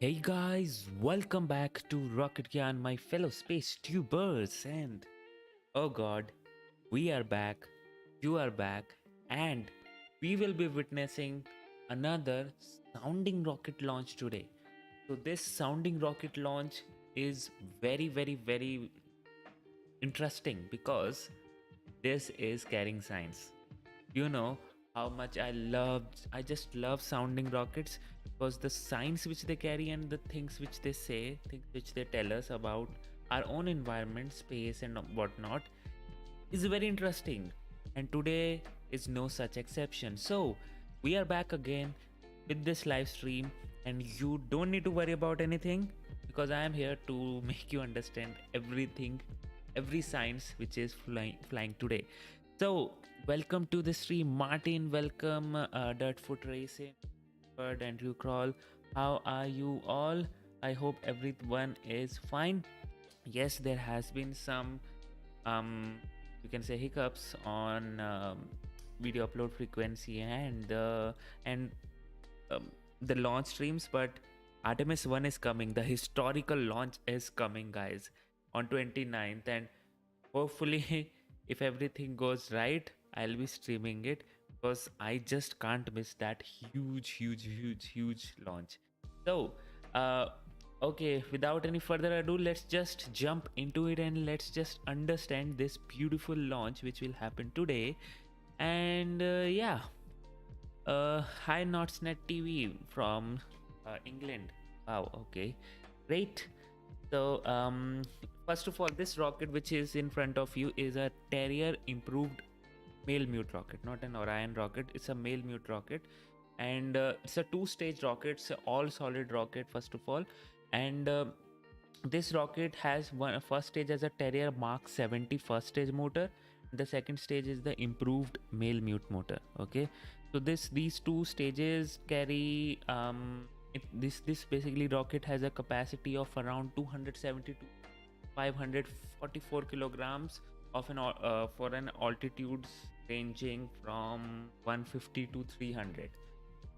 Hey guys, welcome back to Rocketyan, my fellow space tubers, and oh god, we are back, you are back, and we will be witnessing another sounding rocket launch today. So, this sounding rocket launch is very interesting because this is carrying science. You know how much I just love sounding rockets because the science which they carry and the things which they say, things which they tell us about our own environment, space, and whatnot is very interesting. And today is no such exception. So, we are back again with this live stream, and you don't need to worry about anything because I am here to make you understand everything, every science which is flying today. So, welcome to the stream, Martin. Welcome, Dirt Foot Racing, Bird, Andrew Crawl. How are you all? I hope everyone is fine. Yes, there has been some, um, you can say, hiccups on video upload frequency and the launch streams, but Artemis 1 is coming. The historical launch is coming, guys, on 29th, and hopefully if everything goes right, I'll be streaming it because I just can't miss that huge launch. So uh okay, without any further ado, let's just jump into it and let's just understand this beautiful launch which will happen today. And yeah, hi Notsnet TV from England. Wow, okay, great. So, first of all, this rocket which is in front of you is a Terrier Improved Malemute rocket, not an Orion rocket. It's a Malemute rocket, and it's a two-stage rocket. It's an all-solid rocket, first of all, and this rocket has one first stage as a Terrier Mark 70 first stage motor. The second stage is the improved Malemute motor. Okay, so these two stages carry this basically rocket has a capacity of around 270 to 544 kilograms of for an altitudes ranging from 150 to 300.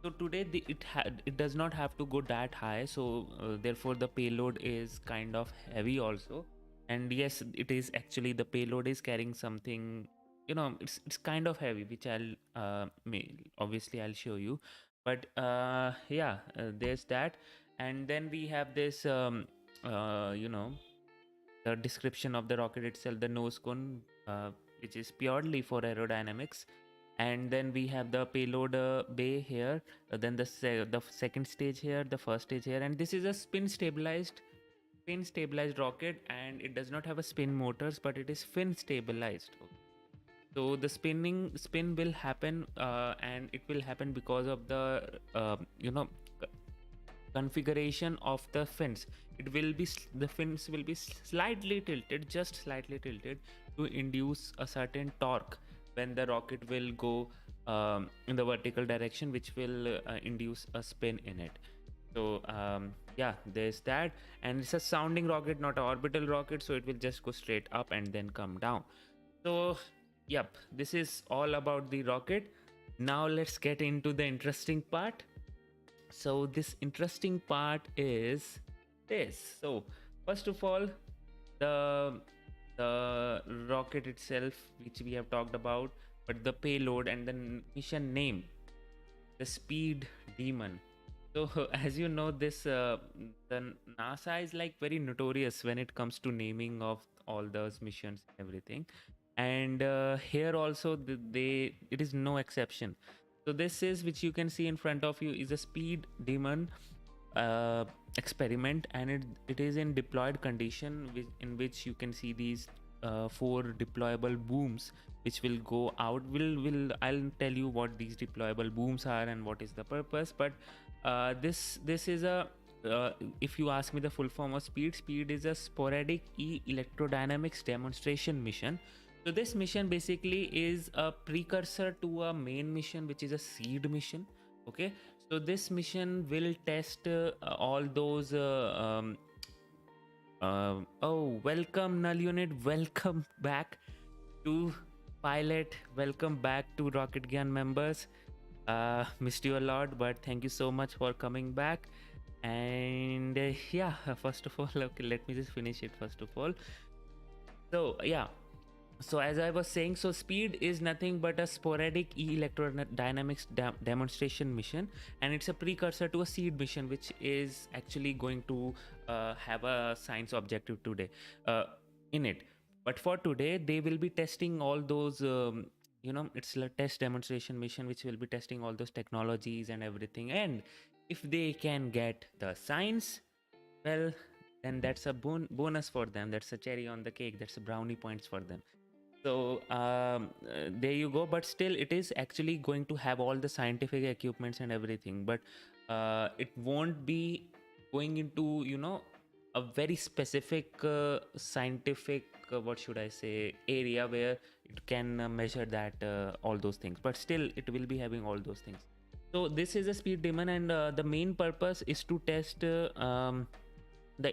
So today it does not have to go that high, so therefore the payload is kind of heavy also. And yes, it is actually, the payload is carrying something, it's kind of heavy, which obviously I'll show you. But yeah, there's that. And then we have this the description of the rocket itself, the nose cone, which is purely for aerodynamics. And then we have the payload bay here, then the second stage here, the first stage here, and this is a spin stabilized rocket, and it does not have a spin motors, but it is fin stabilized. So the spin will happen, and it will happen because of the configuration of the fins. The fins will be slightly tilted, just slightly tilted, to induce a certain torque when the rocket will go in the vertical direction, which will induce a spin in it. So yeah, there's that. And it's a sounding rocket, not an orbital rocket, so it will just go straight up and then come down. So yep, this is all about the rocket. Now let's get into the interesting part. So this interesting part is this. So first of all, the rocket itself, which we have talked about, but the payload and the mission name, the SpEED Demon. So as you know, this the NASA is like very notorious when it comes to naming of all those missions and everything. And here also it is no exception. So this is, which you can see in front of you, is a SpEED Demon experiment, and it is in deployed condition, in which you can see these 4 deployable booms which will go out. I'll tell you what these deployable booms are and what is the purpose. But this is a if you ask me the full form of SpEED is a Sporadic-E ElectroDynamics Demonstration mission. So this mission basically is a precursor to a main mission, which is a SEED mission. Okay, so this mission will test all those oh, welcome null unit, welcome back to pilot, welcome back to Rocketyan members. Missed you a lot, but thank you so much for coming back. And yeah, first of all, okay, let me just finish it first of all. So yeah, so as I was saying, so SpEED is nothing but a Sporadic-E ElectroDynamics Demonstration mission, and it's a precursor to a SEED mission, which is actually going to have a science objective today uh, in it. But for today, they will be testing all those. It's a test demonstration mission which will be testing all those technologies and everything. And if they can get the science, well, then that's a bonus for them. That's a cherry on the cake. That's a brownie points for them. So there you go. But still, it is actually going to have all the scientific equipments and everything. But it won't be going into, a very specific scientific, what should I say, area where it can measure that all those things. But still, it will be having all those things. So this is a SpEED demon, and the main purpose is to test the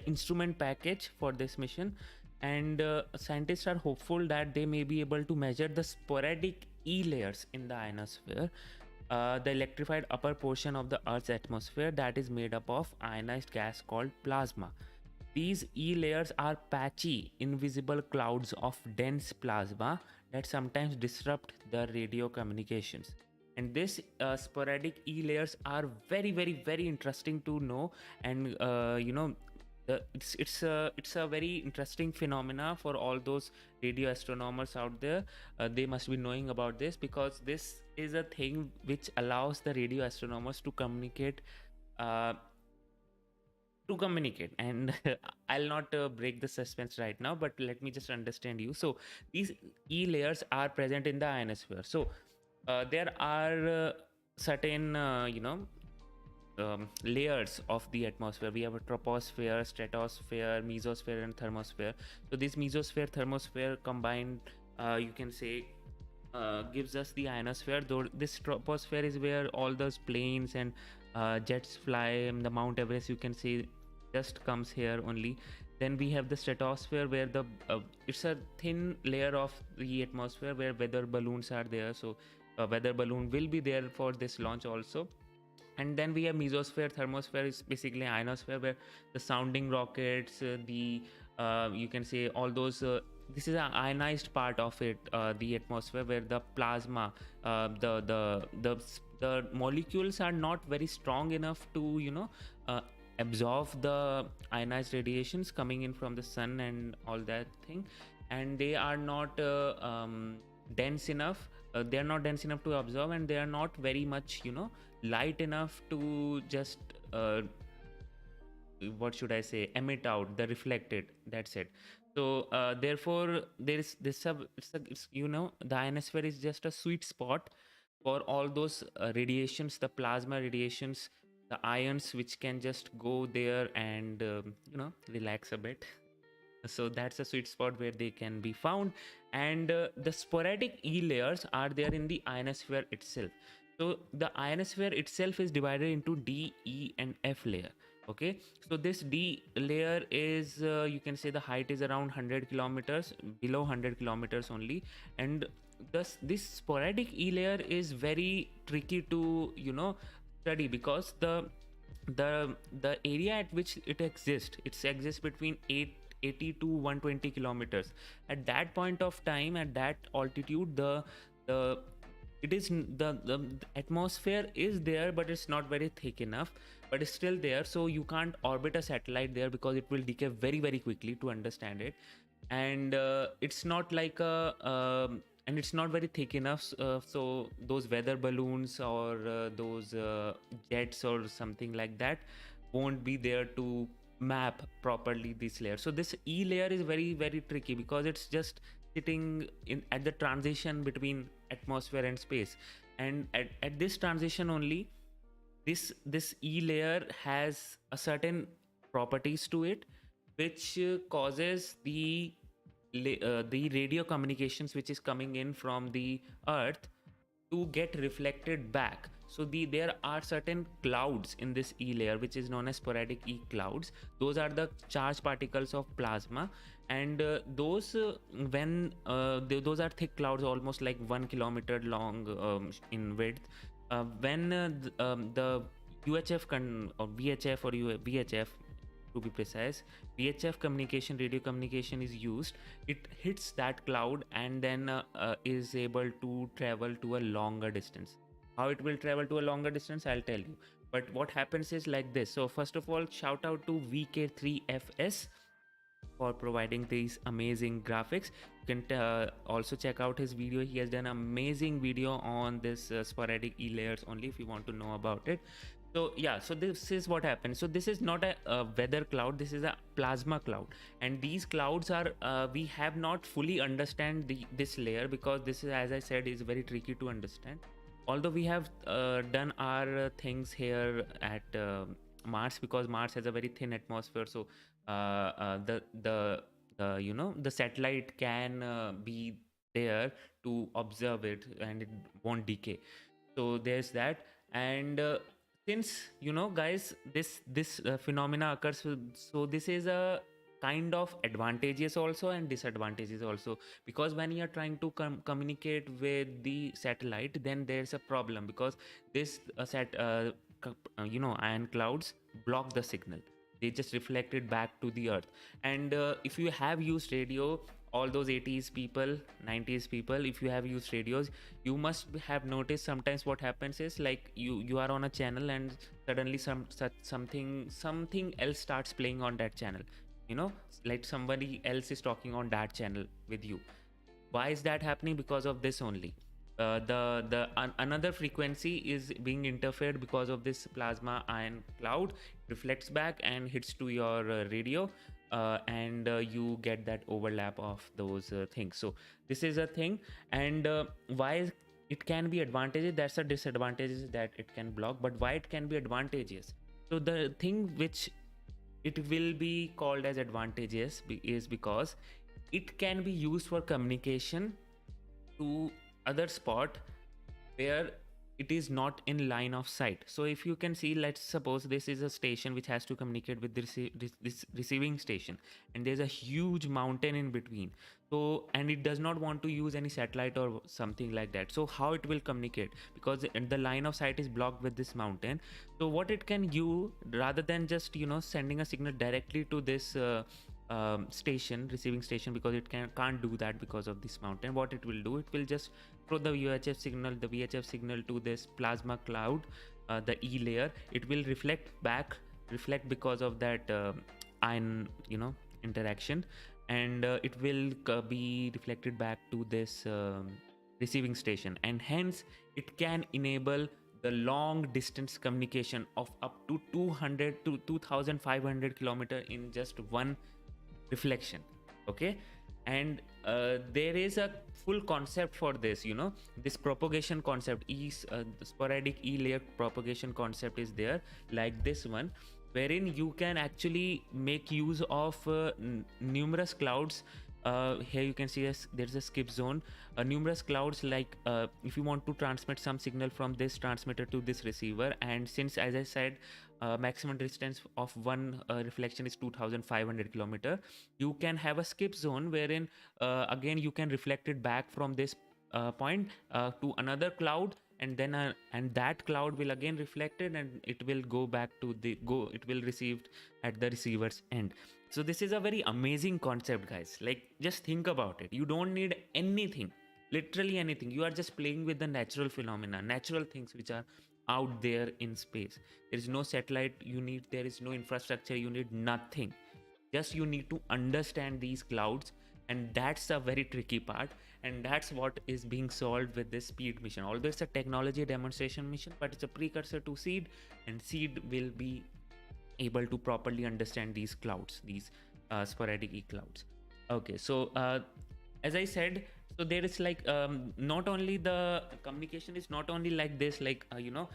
instrument package for this mission. And scientists are hopeful that they may be able to measure the Sporadic-E layers in the ionosphere, the electrified upper portion of the Earth's atmosphere that is made up of ionized gas called plasma. These E layers are patchy, invisible clouds of dense plasma that sometimes disrupt the radio communications. And this sporadic E layers are very, very, very interesting to know. And it's a very interesting phenomena for all those radio astronomers out there. They must be knowing about this, because this is a thing which allows the radio astronomers to communicate. And I'll not break the suspense right now, but let me just understand you. So these E layers are present in the ionosphere. So there are certain layers of the atmosphere. We have a troposphere, stratosphere, mesosphere, and thermosphere. So this mesosphere, thermosphere combined, you can say, gives us the ionosphere. Though this troposphere is where all those planes and jets fly, and the Mount Everest, you can see, just comes here only. Then we have the stratosphere, where the it's a thin layer of the atmosphere where weather balloons are there. So a weather balloon will be there for this launch also. And then we have mesosphere. Thermosphere is basically ionosphere, where the sounding rockets, the you can say all those. This is an ionized part of it, the atmosphere, where the plasma, the molecules are not very strong enough to absorb the ionized radiations coming in from the sun and all that thing, and they are not dense enough. They are not dense enough to absorb, and they are not very much light enough to just what should I say, emit out the reflected. That's it. So therefore there is this the ionosphere is just a sweet spot for all those radiations, the plasma radiations, the ions, which can just go there and relax a bit. So that's a sweet spot where they can be found. And the sporadic E layers are there in the ionosphere itself. So the ionosphere itself is divided into D, E, and F layer. Okay, so this D layer is you can say the height is around 100 kilometers, below 100 kilometers only. And this sporadic E layer is very tricky to study, because the area at which it exists between 80 to 120 kilometers. At that point of time, at that altitude, the atmosphere is there, but it's not very thick enough, but it's still there. So you can't orbit a satellite there, because it will decay very, very quickly to understand it. And it's not like and it's not very thick enough, so those weather balloons or those jets or something like that won't be there to map properly this layer. So this E layer is very, very tricky, because it's just sitting in at the transition between atmosphere and space. And at this transition only, this E layer has a certain properties to it, which causes the radio communications which is coming in from the Earth to get reflected back. So there are certain clouds in this E layer, which is known as sporadic E clouds. Those are the charged particles of plasma, and those those are thick clouds, almost like 1 kilometer long in width. When UHF or VHF or VHF to be precise, VHF communication, radio communication is used. It hits that cloud and then is able to travel to a longer distance. How it will travel to a longer distance, I'll tell you. But what happens is like this. So first of all, shout out to VK3FS for providing these amazing graphics. You can also check out his video. He has done an amazing video on this Sporadic-E layers only if you want to know about it. So yeah, so this is what happens. So this is not a weather cloud, this is a plasma cloud, and these clouds are we have not fully understand this layer, because this is, as I said, is very tricky to understand. Although we have done our things here at Mars, because Mars has a very thin atmosphere, so the you know, the satellite can be there to observe it and it won't decay. So there's that. And since, you know, guys, this phenomena occurs, so this is a kind of advantages also and disadvantages also, because when you are trying to communicate with the satellite, then there's a problem, because this you know, ion clouds block the signal. They just reflect it back to the earth. And if you have used radio, all those 80s people, 90s people, if you have used radios, you must have noticed sometimes what happens is, like, you are on a channel and suddenly something else starts playing on that channel, you know, like somebody else is talking on that channel with you. Why is that happening? Because of this only. Another frequency is being interfered because of this plasma ion cloud, reflects back and hits to your radio, and you get that overlap of those things. So this is a thing. And why it can be advantageous, that's a disadvantage, that it can block. But why it can be advantageous? So the thing which it will be called as advantageous is because it can be used for communication to other spot where it is not in line of sight. So if you can see, let's suppose this is a station which has to communicate with this receiving station, and there's a huge mountain in between. So, and it does not want to use any satellite or something like that. So how it will communicate? Because the line of sight is blocked with this mountain. So what it can do, rather than just, you know, sending a signal directly to this receiving station, because it can't do that because of this mountain, what it will do, it will just throw the VHF signal to this plasma cloud, the E layer. It will reflect because of that ion, you know, interaction, and it will be reflected back to this receiving station, and hence it can enable the long distance communication of up to 200 to 2500 kilometer in just one reflection. Okay. And there is a full concept for this, you know, this propagation concept is the Sporadic-E layer propagation concept is there, like this one, wherein you can actually make use of numerous clouds. Here you can see there's a skip zone, numerous clouds, like if you want to transmit some signal from this transmitter to this receiver, and since, as I said, maximum distance of one reflection is 2500 kilometer, you can have a skip zone wherein again you can reflect it back from this point to another cloud, and then and that cloud will again reflect it, and it will go back to it will receive at the receiver's end. So this is a very amazing concept, guys. Like, just think about it. You don't need anything, literally anything. You are just playing with the natural phenomena, natural things which are out there in space. There is no satellite you need, there is no infrastructure you need, nothing. Just you need to understand these clouds, and that's a very tricky part, and that's what is being solved with this SpEED mission. Although it's a technology demonstration mission, but it's a precursor to SEED, and SEED will be able to properly understand these clouds, these Sporadic-E clouds. Okay, so as I said, so there is like not only the communication is not only like this, like you know,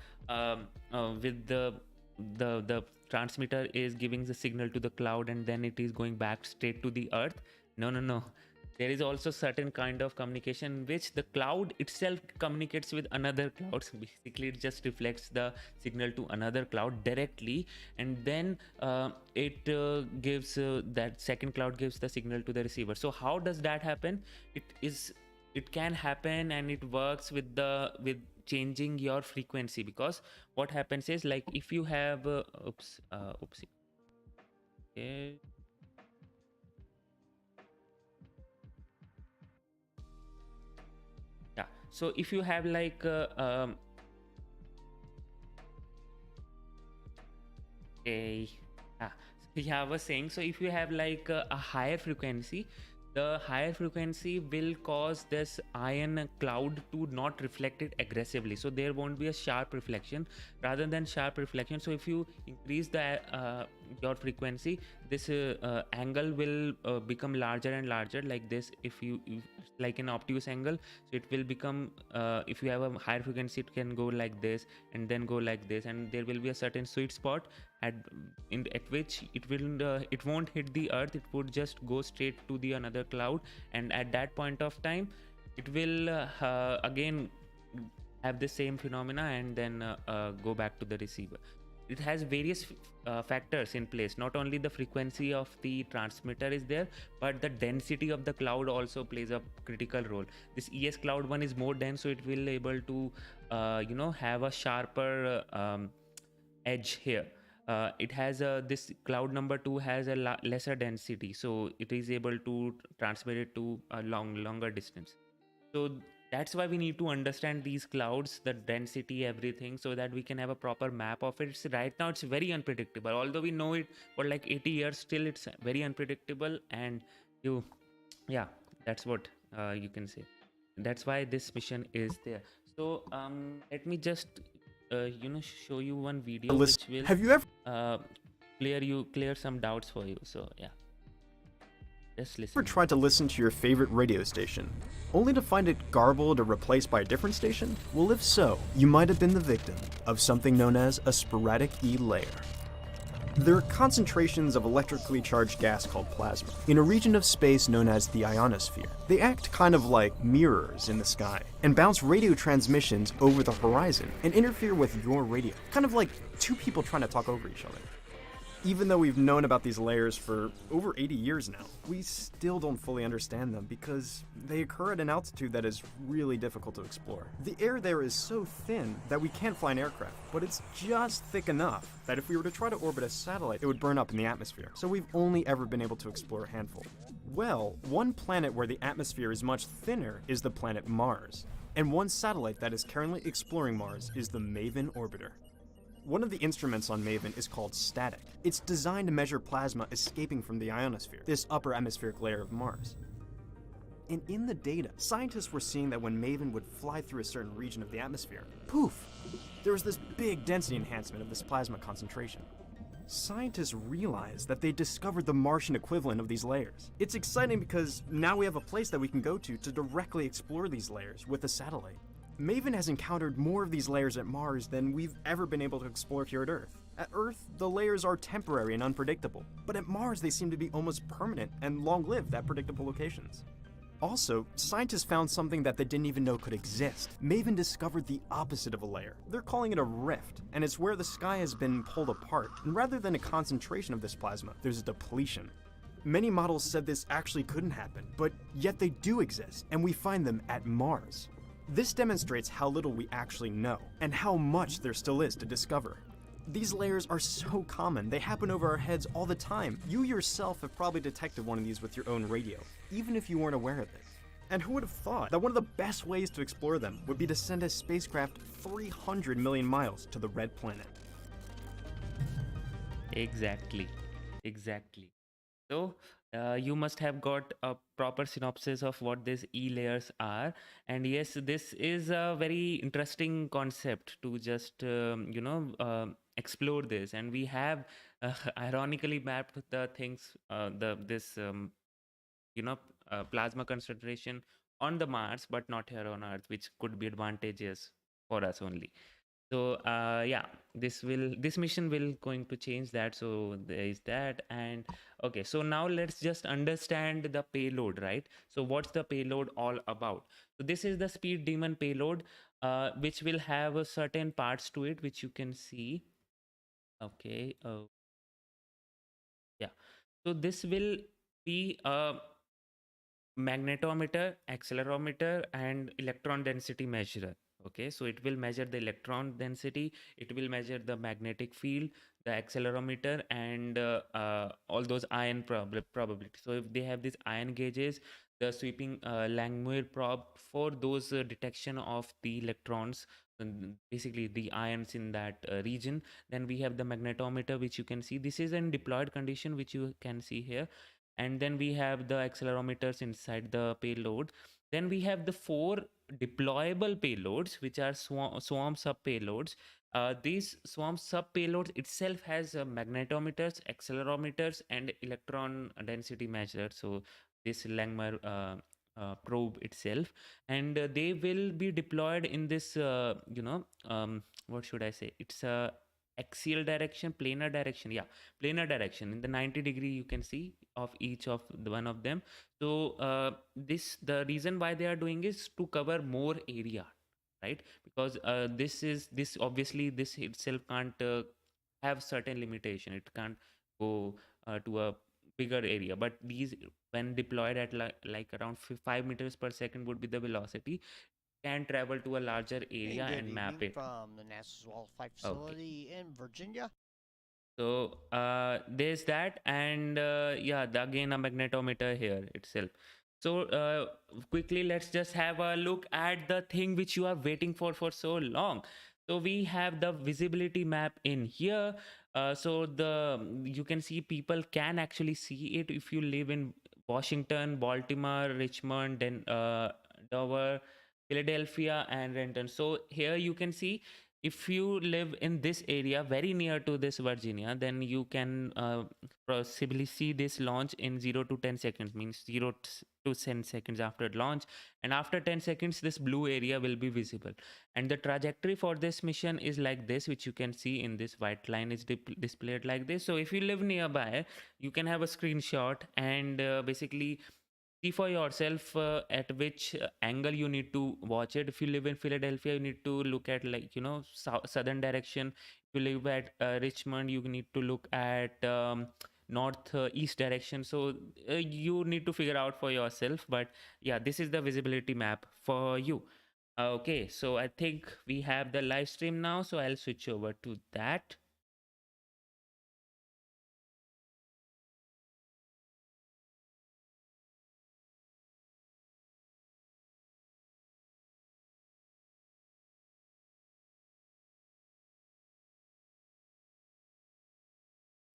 with the transmitter is giving the signal to the cloud and then it is going back straight to the earth. No, there is also certain kind of communication which the cloud itself communicates with another cloud. So basically it just reflects the signal to another cloud directly, and then it gives that second cloud gives the signal to the receiver. So how does that happen? It can happen, and it works with changing your frequency, because what happens is, like, if you have oopsie. Okay. Yeah, so if you have like a so yeah, I was saying, so if you have like a higher frequency, the higher frequency will cause this ion cloud to not reflect it aggressively, so there won't be a sharp reflection rather than sharp reflection. So if you increase the your frequency, this angle will become larger and larger, like this. If like an obtuse angle, so it will become if you have a higher frequency, it can go like this and then go like this, and there will be a certain sweet spot at which it won't hit the earth, it would just go straight to the another cloud, and at that point of time it will again have the same phenomena and then go back to the receiver. It has various factors in place. Not only the frequency of the transmitter is there, but the density of the cloud also plays a critical role. This ES cloud one is more dense, so it will able to have a sharper edge here. It has this cloud number 2 has a lesser density, so it is able to transmit it to a longer distance. So that's why we need to understand these clouds, the density, everything, so that we can have a proper map of it. Right now it's very unpredictable, although we know it for like 80 years, still it's very unpredictable. And yeah, that's what you can say. That's why this mission is there. So let me just show you one video which will have you ever clear some doubts for you. So yeah, just listen. tried to listen to your favorite radio station, only to find it garbled or replaced by a different station? Well, if so, you might have been the victim of something known as a Sporadic-E layer. There are concentrations of electrically charged gas called plasma in a region of space known as the ionosphere. They act kind of like mirrors in the sky and bounce radio transmissions over the horizon and interfere with your radio, kind of like two people trying to talk over each other. Even though we've known about these layers for over 80 years now, we still don't fully understand them because they occur at an altitude that is really difficult to explore. The air there is so thin that we can't fly an aircraft, but it's just thick enough that if we were to try to orbit a satellite, it would burn up in the atmosphere. So we've only ever been able to explore a handful. Well, one planet where the atmosphere is much thinner is the planet Mars. And one satellite that is currently exploring Mars is the MAVEN orbiter. One of the instruments on MAVEN is called STATIC. It's designed to measure plasma escaping from the ionosphere, this upper atmospheric layer of Mars. And in the data, scientists were seeing that when MAVEN would fly through a certain region of the atmosphere, poof, there was this big density enhancement of this plasma concentration. Scientists realized that they discovered the Martian equivalent of these layers. It's exciting because now we have a place that we can go to directly explore these layers with a satellite. MAVEN has encountered more of these layers at Mars than we've ever been able to explore here at Earth. At Earth, the layers are temporary and unpredictable, but at Mars they seem to be almost permanent and long-lived at predictable locations. Also, scientists found something that they didn't even know could exist. MAVEN discovered the opposite of a layer. They're calling it a rift, and it's where the sky has been pulled apart, and rather than a concentration of this plasma, there's a depletion. Many models said this actually couldn't happen, but yet they do exist, and we find them at Mars. This demonstrates how little we actually know, and how much there still is to discover. These layers are so common, they happen over our heads all the time. You yourself have probably detected one of these with your own radio, even if you weren't aware of it. And who would have thought that one of the best ways to explore them would be to send a spacecraft 300 million miles to the red planet? Exactly. So you must have got a proper synopsis of what these E layers are. And yes, this is a very interesting concept to just, explore this. And we have ironically mapped the things, plasma concentration on the Mars, but not here on Earth, which could be advantageous for us only. So yeah, this mission will going to change that. So there is that. And okay, so now let's just understand the payload, right? So what's the payload all about? So this is the SpEED Demon payload, which will have a certain parts to it, which you can see. Okay, yeah, so this will be a magnetometer, accelerometer, and electron density measurer. Okay, so it will measure the electron density, it will measure the magnetic field, the accelerometer, and all those ion probability. So if they have these ion gauges, the sweeping Langmuir probe for those detection of the electrons, and basically the ions in that region. Then we have the magnetometer, which you can see. This is in deployed condition, which you can see here. And then we have the accelerometers inside the payload. Then we have the four deployable payloads, which are swarm sub payloads. These swarm sub payloads itself has magnetometers, accelerometers, and electron density measure. So this Langmuir probe itself, and they will be deployed in this what should I say, it's a axial direction, planar direction, yeah, planar direction in the 90-degree, you can see, of each of the one of them. So this, the reason why they are doing is to cover more area, right? Because this obviously, this itself can't have certain limitation, it can't go to a bigger area, but these, when deployed at like around 5 meters per second would be the velocity, can travel to a larger area Good and map evening it. from the NASA Wallops Flight Okay. Facility in Virginia. So there's that, and yeah, again a magnetometer here itself. So quickly, let's just have a look at the thing which you are waiting for so long. So we have the visibility map in here. So the you can see, people can actually see it if you live in Washington, Baltimore, Richmond, then Dover, Philadelphia, and Renton. So here you can see, if you live in this area very near to this Virginia, then you can possibly see this launch in 0 to 10 seconds, means 0 to 10 seconds after launch. And after 10 seconds, this blue area will be visible. And the trajectory for this mission is like this, which you can see in this white line is displayed like this. So if you live nearby, you can have a screenshot and basically see for yourself at which angle you need to watch it. If you live in Philadelphia, you need to look at, like, southern direction. If you live at Richmond, you need to look at north east direction. So you need to figure out for yourself, but yeah, this is the visibility map for you. Okay, so I think we have the live stream now, so I'll switch over to that.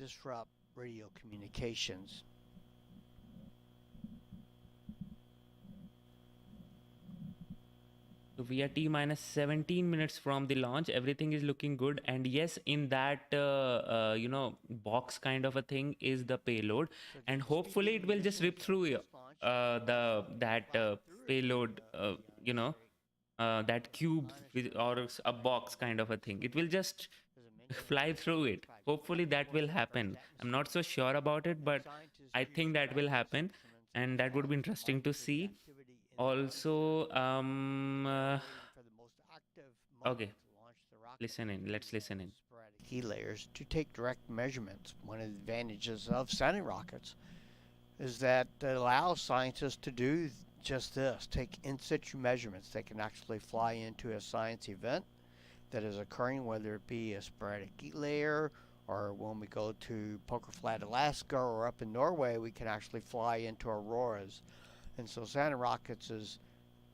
Disrupt radio communications. So we are T minus 17 minutes from the launch. Everything is looking good. And yes, in that, box kind of a thing is the payload. So And the hopefully it SpEED will just mission rip through just launched. that Fly through it payload, via that cube or a box kind of a thing. It will just fly through it. Hopefully that will happen. I'm not so sure about it, but I think that will happen. And that would be interesting to see. Also, okay, listen in. Let's listen in. Sporadic-E layers to take direct measurements. One of the advantages of sounding rockets is that it allows scientists to do just this, take in situ measurements. They can actually fly into a science event that is occurring, whether it be a Sporadic-E layer, or when we go to Poker Flat, Alaska, or up in Norway, we can actually fly into auroras. And so sounding rockets is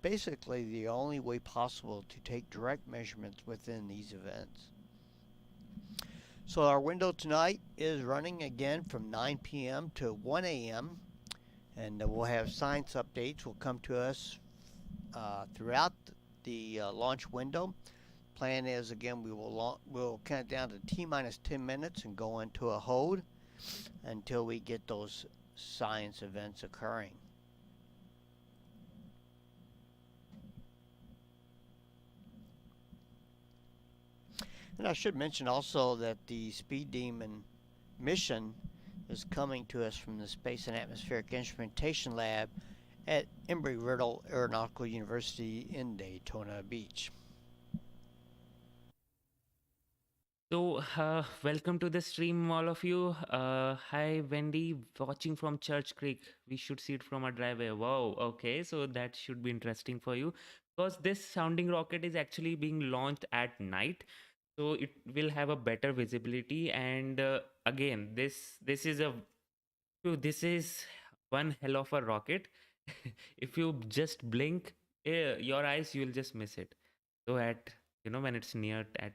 basically the only way possible to take direct measurements within these events. So our window tonight is running again from 9 p.m. to 1 a.m. and we'll have science updates will come to us throughout the launch window. Plan is, again, we'll count down to T minus 10 minutes and go into a hold until we get those science events occurring. And I should mention also that the Speed Demon mission is coming to us from the Space and Atmospheric Instrumentation Lab at Embry-Riddle Aeronautical University in Daytona Beach. So, welcome to the stream, all of you. Hi, Wendy, watching from Church Creek. We should see it from a driveway. Wow, okay, so that should be interesting for you. because this sounding rocket is actually being launched at night, so it will have a better visibility. And again, this is a this is one hell of a rocket. If you just blink your eyes, you will just miss it. So at when it's near at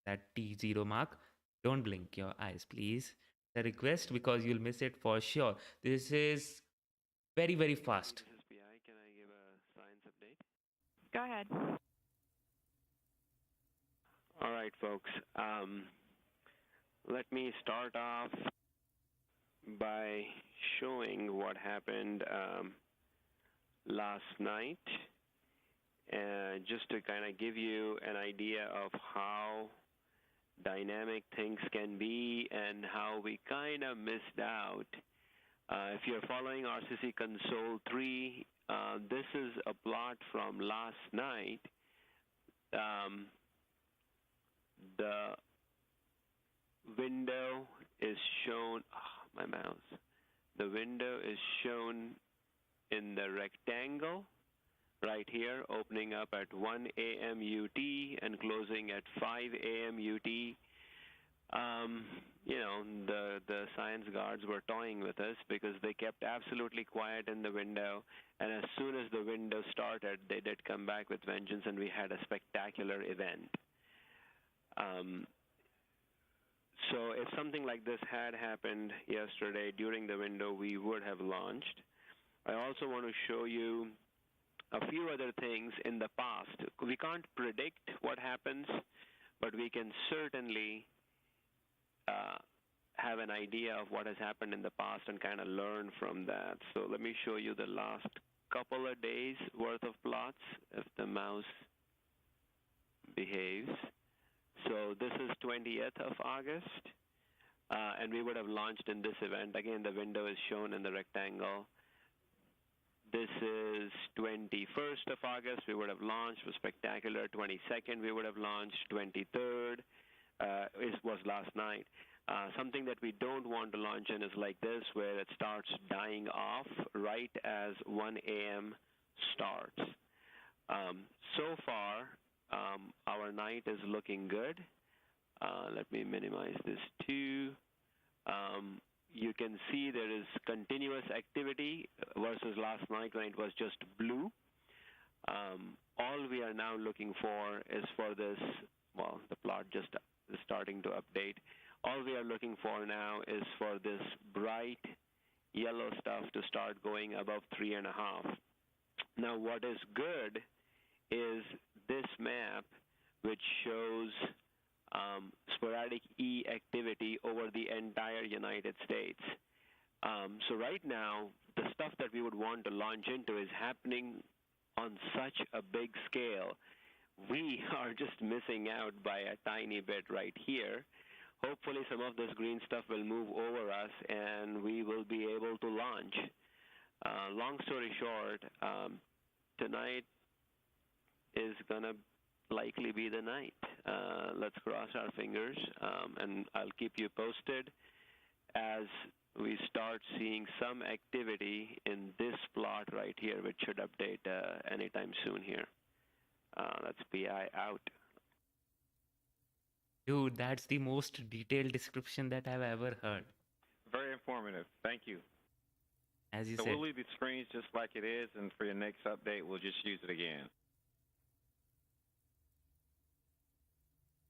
that T0 mark, don't blink your eyes, please. The request, because you'll miss it for sure. This is very, very fast. This is PI. Can I give a science update? Go ahead. All right, folks. Let me start off by showing what happened last night, just to kind of give you an idea of how dynamic things can be and how we kind of missed out. If you're following RCC Console 3, this is a plot from last night. The window is shown, my mouse. The window is shown in the rectangle right here, opening up at 1 a.m. UT and closing at 5 a.m. UT. The science guards were toying with us because they kept absolutely quiet in the window, and as soon as the window started, they did come back with vengeance, and we had a spectacular event. So if something like this had happened yesterday during the window, we would have launched. I also want to show you a few other things in the past. We can't predict what happens, but we can certainly have an idea of what has happened in the past and kind of learn from that. So let me show you the last couple of days worth of plots, if the mouse behaves. So this is 20th of August, and we would have launched in this event. Again, the window is shown in the rectangle. This is 21st of August. We would have launched. Was spectacular. 22nd, we would have launched. 23rd was last night. Something that we don't want to launch in is like this, where it starts dying off right as 1 a.m. starts. So far, our night is looking good. Let me minimize this too. You can see there is continuous activity versus last night when it was just blue. All we are now looking for is for this, well, the plot just is starting to update. All we are looking for now is for this bright yellow stuff to start going above 3.5. Now, what is good is this map, which shows Sporadic-E activity over the entire United States. So right now, the stuff that we would want to launch into is happening on such a big scale. We are just missing out by a tiny bit right here. Hopefully some of this green stuff will move over us and we will be able to launch. Long story short, tonight is going to likely be the night. Let's cross our fingers, and I'll keep you posted as we start seeing some activity in this plot right here, which should update anytime soon here. That's PI out. Dude, that's the most detailed description that I've ever heard. Very informative. Thank you. As you So said. we'll leave the screens just like it is, and for your next update, we'll just use it again.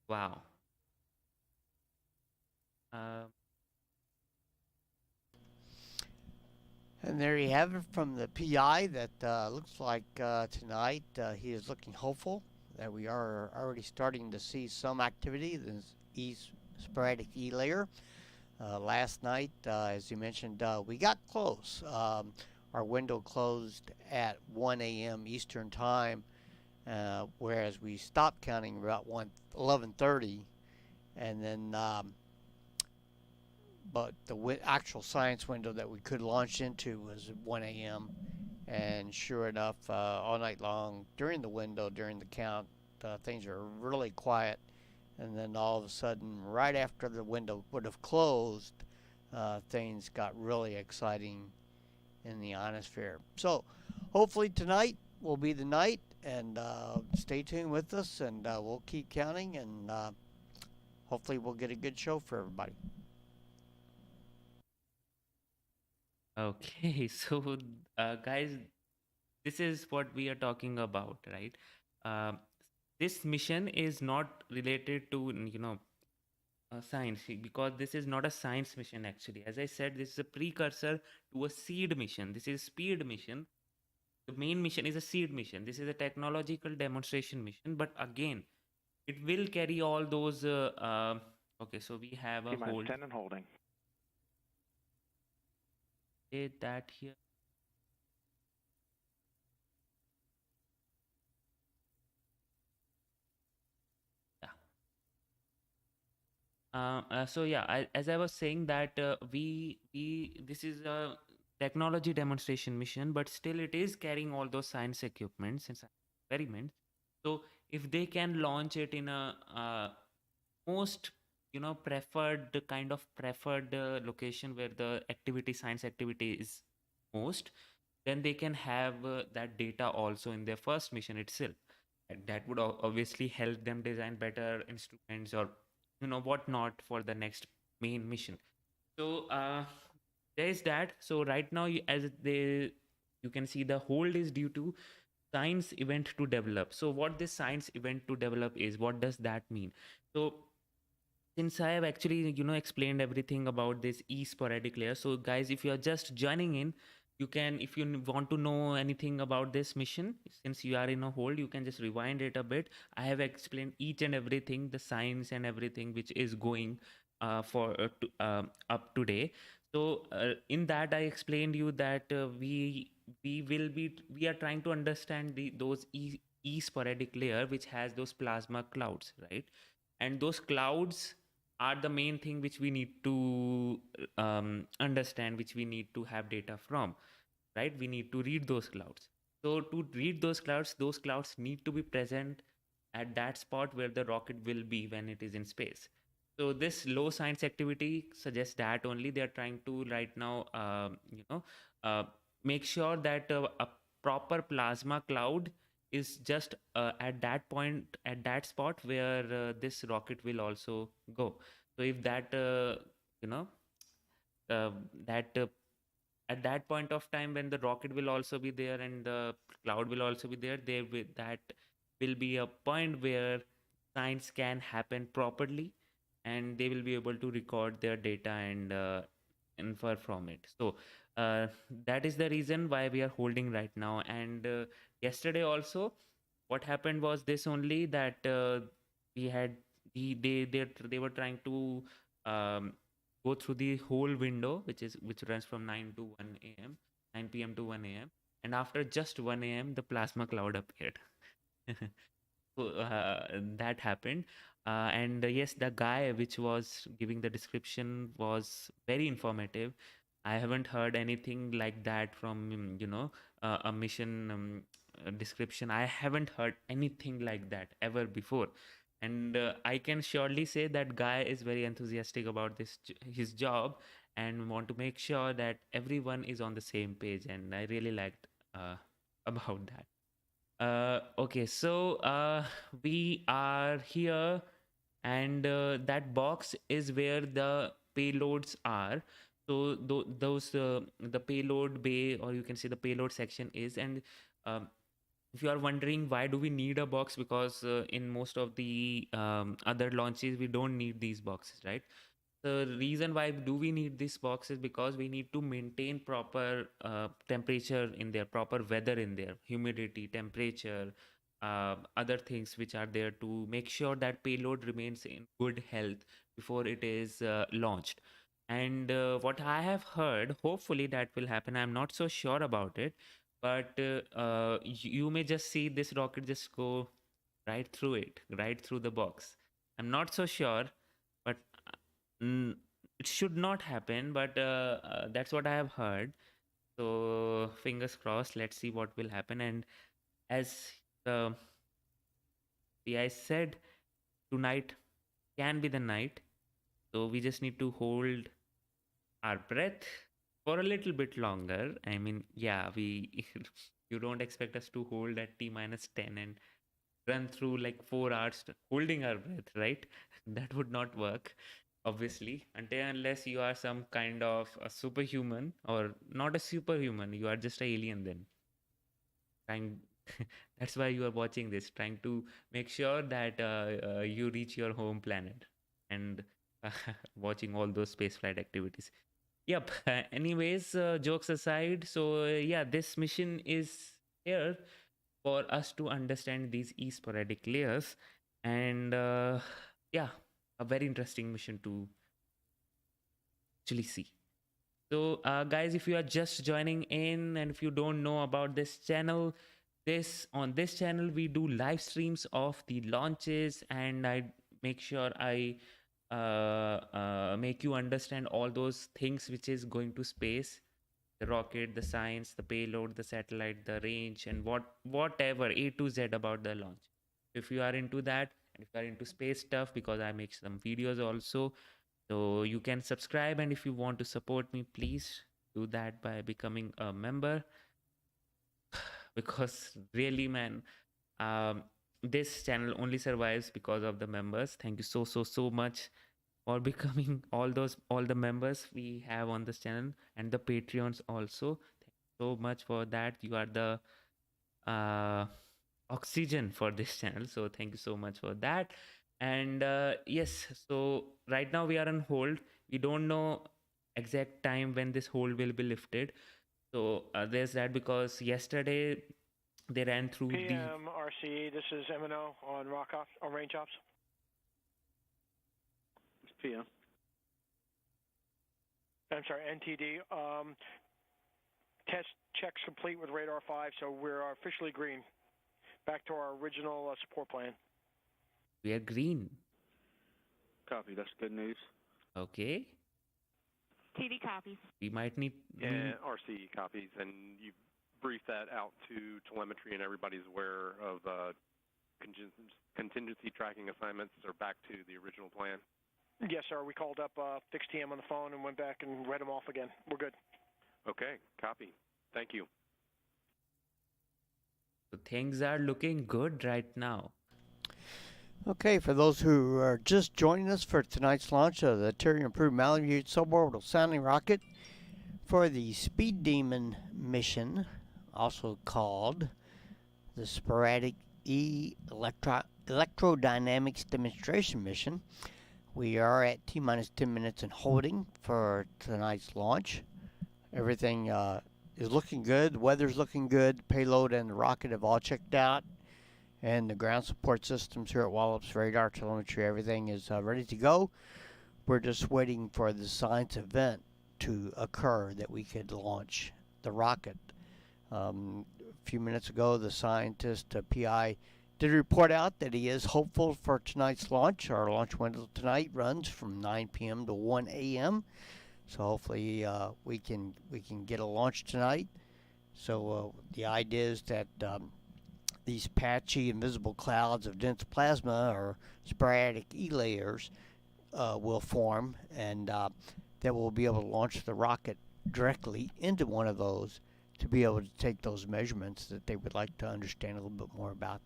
Wow. And there you have it from the PI that looks like tonight he is looking hopeful that we are already starting to see some activity in the Sporadic-E layer. Last night, as you mentioned, we got close. Our window closed at 1 a.m. Eastern Time, whereas we stopped counting about 11:30, and then but the actual science window that we could launch into was at 1 a.m. And sure enough, all night long during the window, during the count, things are really quiet. And then all of a sudden, right after the window would have closed, things got really exciting in the ionosphere. So hopefully tonight will be the night, And stay tuned with us, and we'll keep counting, and hopefully we'll get a good show for everybody. Okay, so guys, this is what we are talking about, right? Um this mission is not related to science, because this is not a science mission actually. As I said, this is a precursor to a SEED mission. This is SpEED mission. The main mission is a SEED mission. This is a technological demonstration mission, but again, it will carry all those. Okay, so we have a T-minus hold. 10 and holding. That here. Yeah. So yeah, as I was saying that we this is a technology demonstration mission, but still it is carrying all those science equipments and science experiments. So if they can launch it in a most preferred kind of preferred location where the activity science activity is most, then they can have that data also in their first mission itself, and that would obviously help them design better instruments or whatnot for the next main mission. So there is that. So right now, you can see the hold is due to science event to develop. So what this science event to develop is, what does that mean? So since I have actually explained everything about this sporadic layer, so guys, if you are just joining in, you can, if you want to know anything about this mission, since you are in a hold, you can just rewind it a bit. I have explained each and everything, the science and everything which is going up today. So in that I explained you that we are trying to understand those sporadic layer which has those plasma clouds, right? And those clouds are the main thing which we need to understand, which we need to have data from, right? We need to read those clouds. So to read those clouds need to be present at that spot where the rocket will be when it is in space. So this low science activity suggests that only they are trying to right now uh, make sure that a proper plasma cloud is just at that point, at that spot where this rocket will also go. So if that you know that at that point of time when the rocket will also be there and the cloud will also be there, that will be a point where science can happen properly, and they will be able to record their data and infer from it. So uh, that is the reason why we are holding right now. And yesterday also, what happened was this only, that we had they were trying to um, go through the whole window, which runs from 9 to 1 a.m., 9 p.m. to 1 a.m., and after just 1 a.m. the plasma cloud appeared. So that happened. And yes, the guy which was giving the description was very informative. I haven't heard anything like that from a mission description. I haven't heard anything like that ever before. And I can surely say that guy is very enthusiastic about his job, and want to make sure that everyone is on the same page, and I really liked about that. Okay, so we are here, and that box is where the payloads are. So those the payload bay, or you can say the payload section is. And if you are wondering why do we need a box, because in most of the other launches we don't need these boxes, right? The reason why do we need this box is because we need to maintain proper temperature in there, proper weather in there, humidity, temperature, other things which are there to make sure that payload remains in good health before it is launched. And what I have heard, hopefully that will happen. I'm not so sure about it, but you may just see this rocket just go right through it, right through the box. I'm not so sure, but Mm, it should not happen, but that's what I have heard. So fingers crossed. Let's see what will happen. And as the I said, tonight can be the night. So we just need to hold our breath for a little bit longer. I mean, yeah, we You don't expect us to hold at T minus 10 and run through like 4 hours holding our breath, right? That would not work, obviously, until unless you are some kind of a superhuman, or not a superhuman, you are just an alien then. Trying, that's why you are watching this, trying to make sure that you reach your home planet and watching all those spaceflight activities. Yep. Anyways, jokes aside, so yeah, this mission is here for us to understand these sporadic layers, and yeah, a very interesting mission to actually see. So, guys, if you are just joining in and if you don't know about this channel, on this channel we do live streams of the launches, and I make sure I make you understand all those things which is going to space: the rocket, the science, the payload, the satellite, the range, and whatever A to Z about the launch. If you are into that, and if you are into space stuff, because I make some videos also, so you can subscribe, and if you want to support me, please do that by becoming a member. Because really, man, this channel only survives because of the members. Thank you so much for becoming all the members we have on this channel, and the Patreons also. Thank you so much for that. You are the oxygen for this channel, so thank you so much for that. And yes, so right now we are on hold. We don't know exact time when this hold will be lifted. So there's that, because yesterday they ran through PM RCE, this is MNO on range ops. It's PM. I'm sorry, NTD. Test checks complete with radar 5, so we're officially green. Back to our original support plan. We are green. Copy. That's good news. Okay. TD copies. We might need. Yeah, RC copies, and you briefed that out to telemetry, and everybody's aware of contingency tracking assignments are back to the original plan. Yes, sir. We called up fixed TM on the phone and went back and read them off again. We're good. Okay, copy. Thank you. So things are looking good right now. Okay, for those who are just joining us for tonight's launch of the Terrier Improved Malemute suborbital sounding rocket for the SpEED Demon mission, also called the Sporadic-E ElectroDynamics Demonstration mission. We are at T-minus 10 minutes and holding for tonight's launch. Everything is looking good. The weather's looking good. The payload and the rocket have all checked out. And the ground support systems here at Wallops, radar, telemetry, everything is ready to go. We're just waiting for the science event to occur that we could launch the rocket. A few minutes ago, the scientist, PI, did report out that he is hopeful for tonight's launch. Our launch window tonight runs from 9 p.m. to 1 a.m. So hopefully we can get a launch tonight. So the idea is that these patchy invisible clouds of dense plasma, or Sporadic-E layers, will form, and that we'll be able to launch the rocket directly into one of those to be able to take those measurements that they would like to understand a little bit more about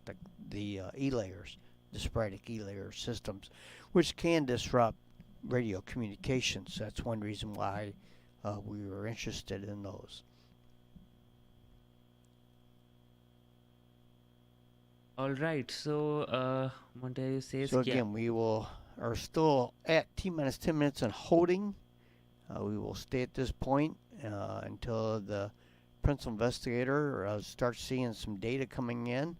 the E-layers, the Sporadic-E layer systems, which can disrupt radio communications. That's one reason why we were interested in those. All right. So Monteiro says. So again, we are still at T-minus 10 minutes and holding. We will stay at this point until the principal investigator starts seeing some data coming in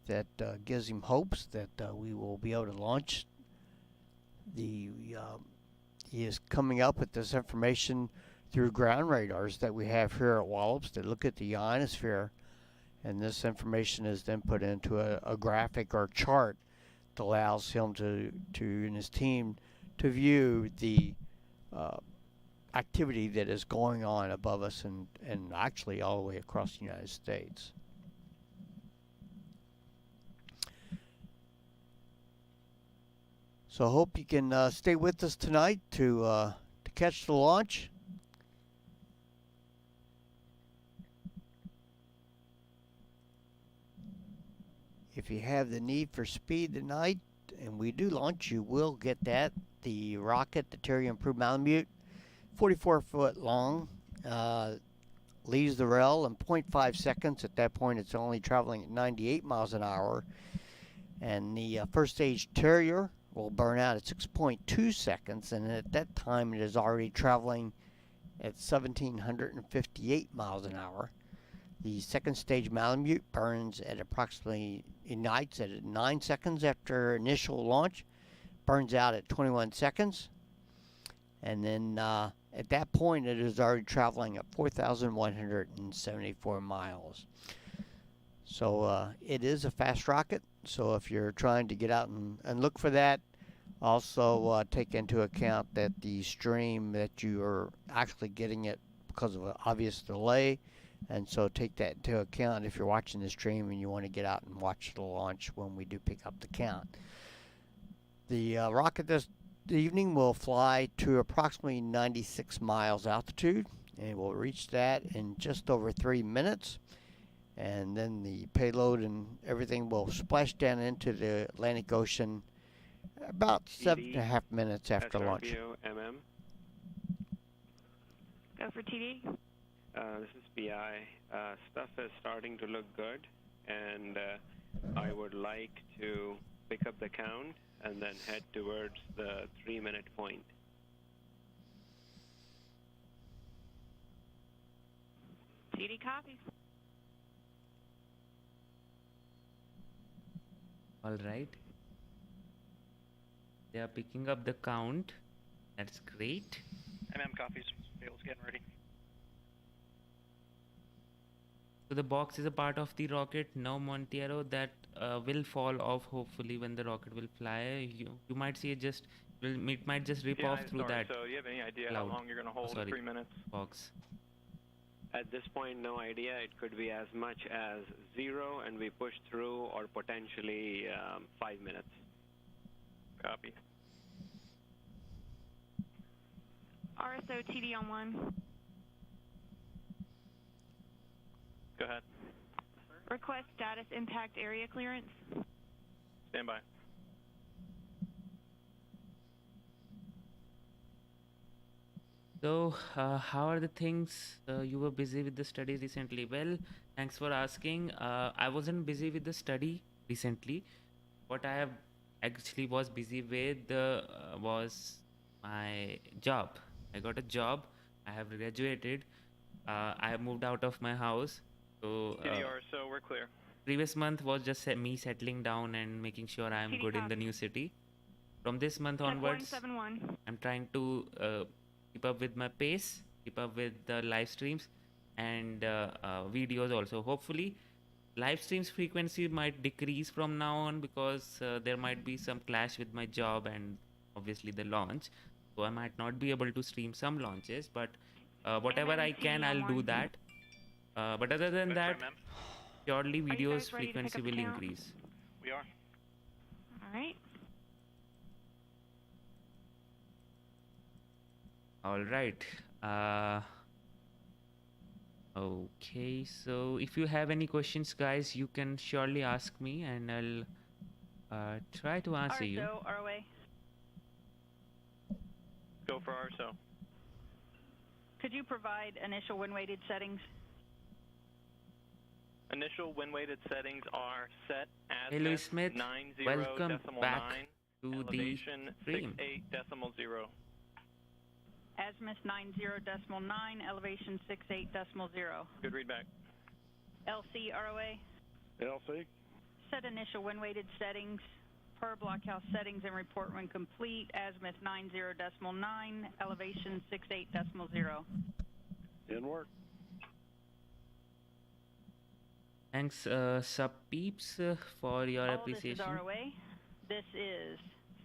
that gives him hopes that we will be able to launch. He is coming up with this information through ground radars that we have here at Wallops that look at the ionosphere, and this information is then put into a graphic or chart that allows him to and his team to view the activity that is going on above us and actually all the way across the United States. So I hope you can stay with us tonight to catch the launch. if you have the need for speed tonight, and we do launch, you will get that. The rocket, the Terrier Improved Malemute, 44 foot long, leaves the rail in 0.5 seconds. At that point, it's only traveling at 98 miles an hour. And the first stage Terrier will burn out at 6.2 seconds, and at that time, it is already traveling at 1,758 miles an hour. The second stage Malemute burns at ignites at 9 seconds after initial launch, burns out at 21 seconds, and then at that point it is already traveling at 4,174 miles. So it is a fast rocket, so if you're trying to get out and look for that, also take into account that the stream that you are actually getting it because of an obvious delay, and so take that into account if you're watching the stream and you want to get out and watch the launch when we do pick up the count. The rocket this evening will fly to approximately 96 miles altitude, and it will reach that in just over 3 minutes. And then the payload and everything will splash down into the Atlantic Ocean about 7.5 minutes after launch. MM. Go for TD. This is PI. Stuff is starting to look good, and I would like to pick up the count and then head towards the 3-minute point. TD copies. All right. They are picking up the count. That's great. MM copies. Payload's getting ready. So the box is a part of the rocket. Now Montero, that will fall off hopefully when the rocket will fly. You might see it it might just rip off through that. So do you have any idea cloud. how long you're going to hold? 3 minutes. Box. At this point, no idea. It could be as much as 0 and we push through, or potentially 5 minutes. Copy. RSO TD on 1. Go ahead. Request status impact area clearance. Stand by. So, how are the things? You were busy with the study recently. Well, thanks for asking. I wasn't busy with the study recently. What I have actually was busy with was my job. I got a job. I have graduated. I have moved out of my house. So, TDR, so we're clear. Previous month was just me settling down and making sure I am TD good in the copy. new city. From this month Check onwards, 171. I'm trying to keep up with my pace, keep up with the live streams and videos also. Hopefully, live streams frequency might decrease from now on because there might be some clash with my job and obviously the launch. So I might not be able to stream some launches, but whatever I can, I'll do that. But other than that, purely Are you videos guys ready to pick frequency up the will count? increase. We are. All right. All right. Okay, so if you have any questions, guys, you can surely ask me and I'll try to answer you. RSO ROA. Go for RSO. Could you provide initial wind-weighted settings? Initial wind-weighted settings are set as Hey, Louis Smith, 90 welcome decimal back 9, to the elevation stream. 68.0. Azimuth 90.9, elevation 68.0. Good readback. LC ROA. LC. Set initial wind-weighted settings per blockhouse settings and report when complete. Azimuth 90.9, elevation 68.0. In work. Thanks, sub peeps, for your appreciation. All this is ROA. This is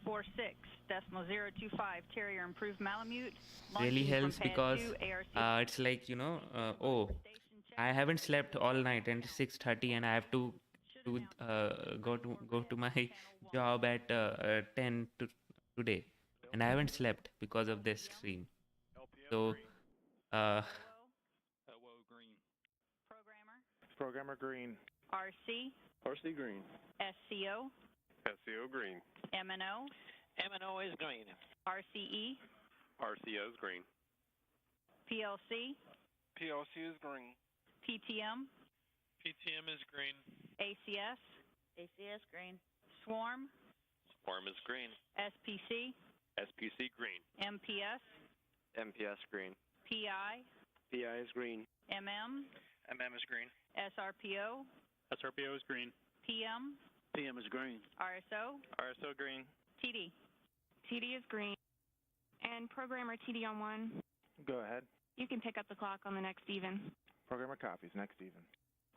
46.025 Terrier Improved Malemute. Really launching from helps pad because 2, ARC it's like, oh, I haven't slept all night and it's 6:30 and I have to go to my job at 10 today, and I haven't slept because of this stream. So Hello, green. Programmer. Programmer green. RC. RC green. SCO, SCO green. MNO, MNO is green. RCE, RCO is green. PLC, PLC is green. PTM, PTM is green. ACS, ACS green. Swarm, Swarm is green. SPC, SPC green. MPS, MPS green. PI, PI is green. MM, MM is green. SRPO, SRPO is green. PM, PM is green. RSO, RSO green. TD. TD is green. And programmer TD on 1. Go ahead. You can pick up the clock on the next even. Programmer copies. Next even.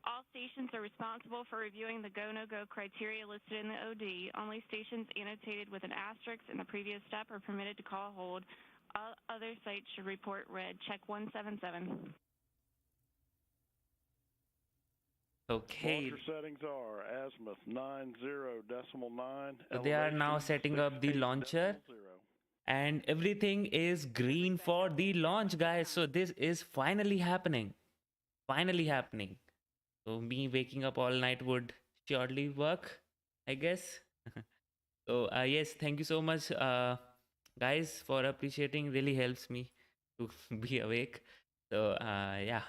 All stations are responsible for reviewing the go-no-go criteria listed in the OD. Only stations annotated with an asterisk in the previous step are permitted to call hold. All other sites should report red. Check 177. Okay. Launcher settings are azimuth 90.9. So they are now setting up the launcher, and everything is green for the launch, guys. So this is finally happening. Finally happening. So me waking up all night would surely work, I guess. So yes, thank you so much, guys, for appreciating. Really helps me to be awake. So yeah.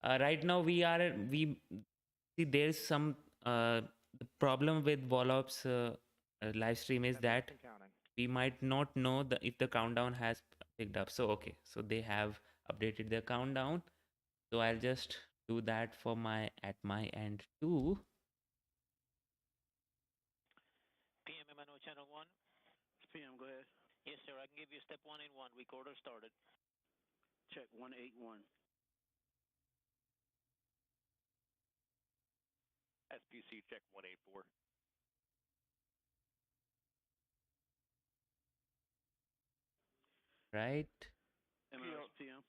Right now we see there's some the problem with Wallops live stream is that we might not know if the countdown has picked up. So okay, so they have updated their countdown. So I'll just do that for at my end too. PM MNO channel 1. PM, go ahead. Yes, sir. I can give you step 1 in 1. Recorder started. Check 181. SPC check 184. Right. MNO PM.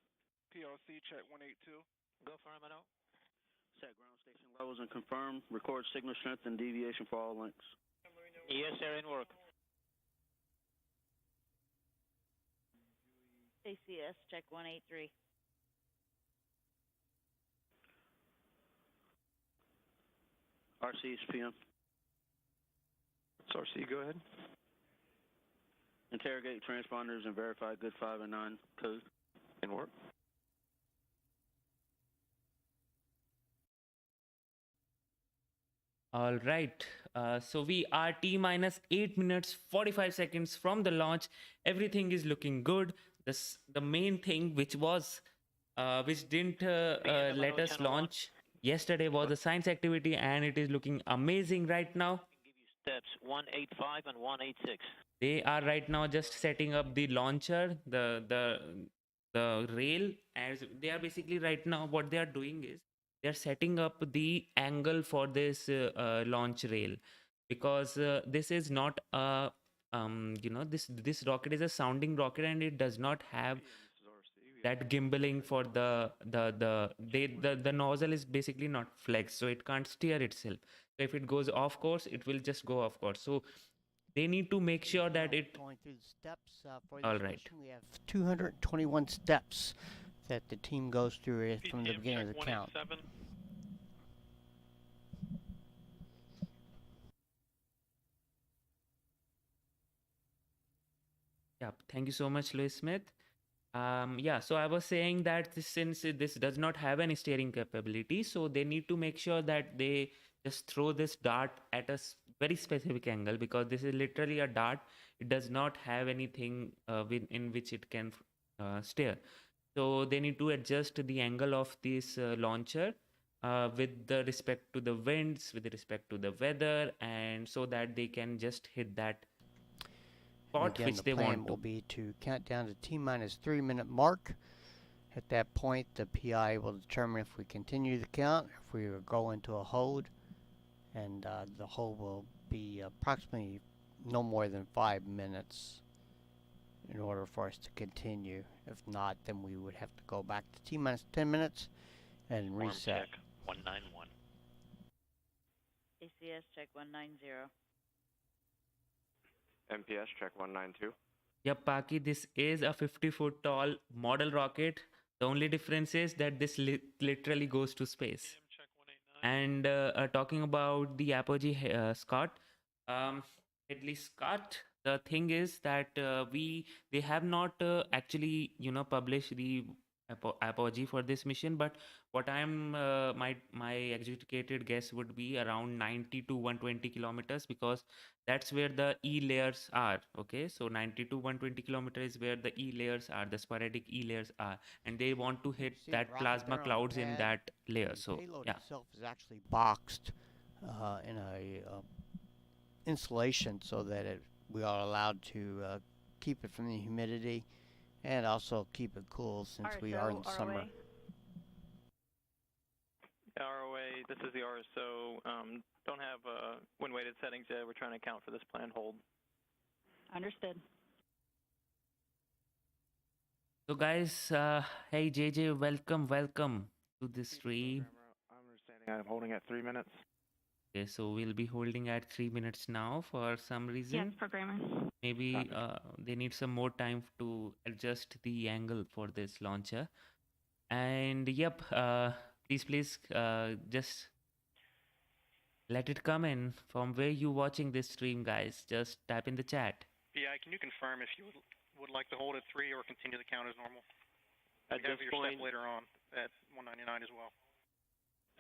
PLC check 182. Go for MNO. Set ground station levels and confirm. Record signal strength and deviation for all links. Yes, sir. In work. ACS check 183. RC is PM. It's RC, go ahead. Interrogate transponders and verify good 5 and 9 code. In work. All right. So we are T-minus 8 minutes 45 seconds from the launch. Everything is looking good. The main thing which didn't let us launch yesterday was the science activity, and it is looking amazing right now. Steps 185 and 186. They are right now just setting up the launcher, the rail, as they are basically right now what they are doing is they are setting up the angle for this launch rail, because this is not a this rocket is a sounding rocket, and it does not have that gimbaling for the nozzle is basically not flexed, so it can't steer itself. So if it goes off course, it will just go off course. So they need to make sure that it going through the steps for all this right. mission. We have 221 steps that the team goes through from the beginning of the count. Yeah, thank you so much, Louis Smith. Yeah, so I was saying that since this does not have any steering capability, so they need to make sure that they just throw this dart at a very specific angle, because this is literally a dart. It does not have anything in which it can steer. So they need to adjust the angle of this launcher with the respect to the winds, with respect to the weather, and so that they can just hit that spot Again, which they the plan want will to. be to count down to T-minus 3 minute mark. At that point, the PI will determine if we continue the count, if we go into a hold, and the hold will be approximately no more than 5 minutes in order for us to continue. If not, then we would have to go back to T-minus 10 minutes and reset. Check 191. ACS check 190. MPS check 192. Yep, Paki, this is a 50-foot tall model rocket. The only difference is that this literally goes to space. And talking about the apogee, Scott, Ridley Scott, the thing is that they have not actually published the apogee for this mission, but what I'm my executed guess would be around 90 to 120 kilometers, because that's where the E layers are. Okay, so 90 to 120 kilometers is where the E layers are, the sporadic E layers are, and they want to hit See the that rocket plasma there on the clouds in pad? that layer. The So payload yeah. itself is actually boxed in a insulation so that we are allowed to keep it from the humidity and also keep it cool since we are in the summer. ROA, this is the RSO. Don't have wind-weighted settings yet. We're trying to account for this planned hold. Understood. So guys, hey JJ, welcome to the stream. I'm understanding I'm holding at 3 minutes. Okay, so we'll be holding at 3 minutes now for some reason. Yes, programmer. Maybe they need some more time to adjust the angle for this launcher. And yep, please just let it come in from where you watching this stream, guys. Just type in the chat. BI, can you confirm if you would like to hold at 3 or continue the count as normal? At We have this your point, step later on at 199 as well.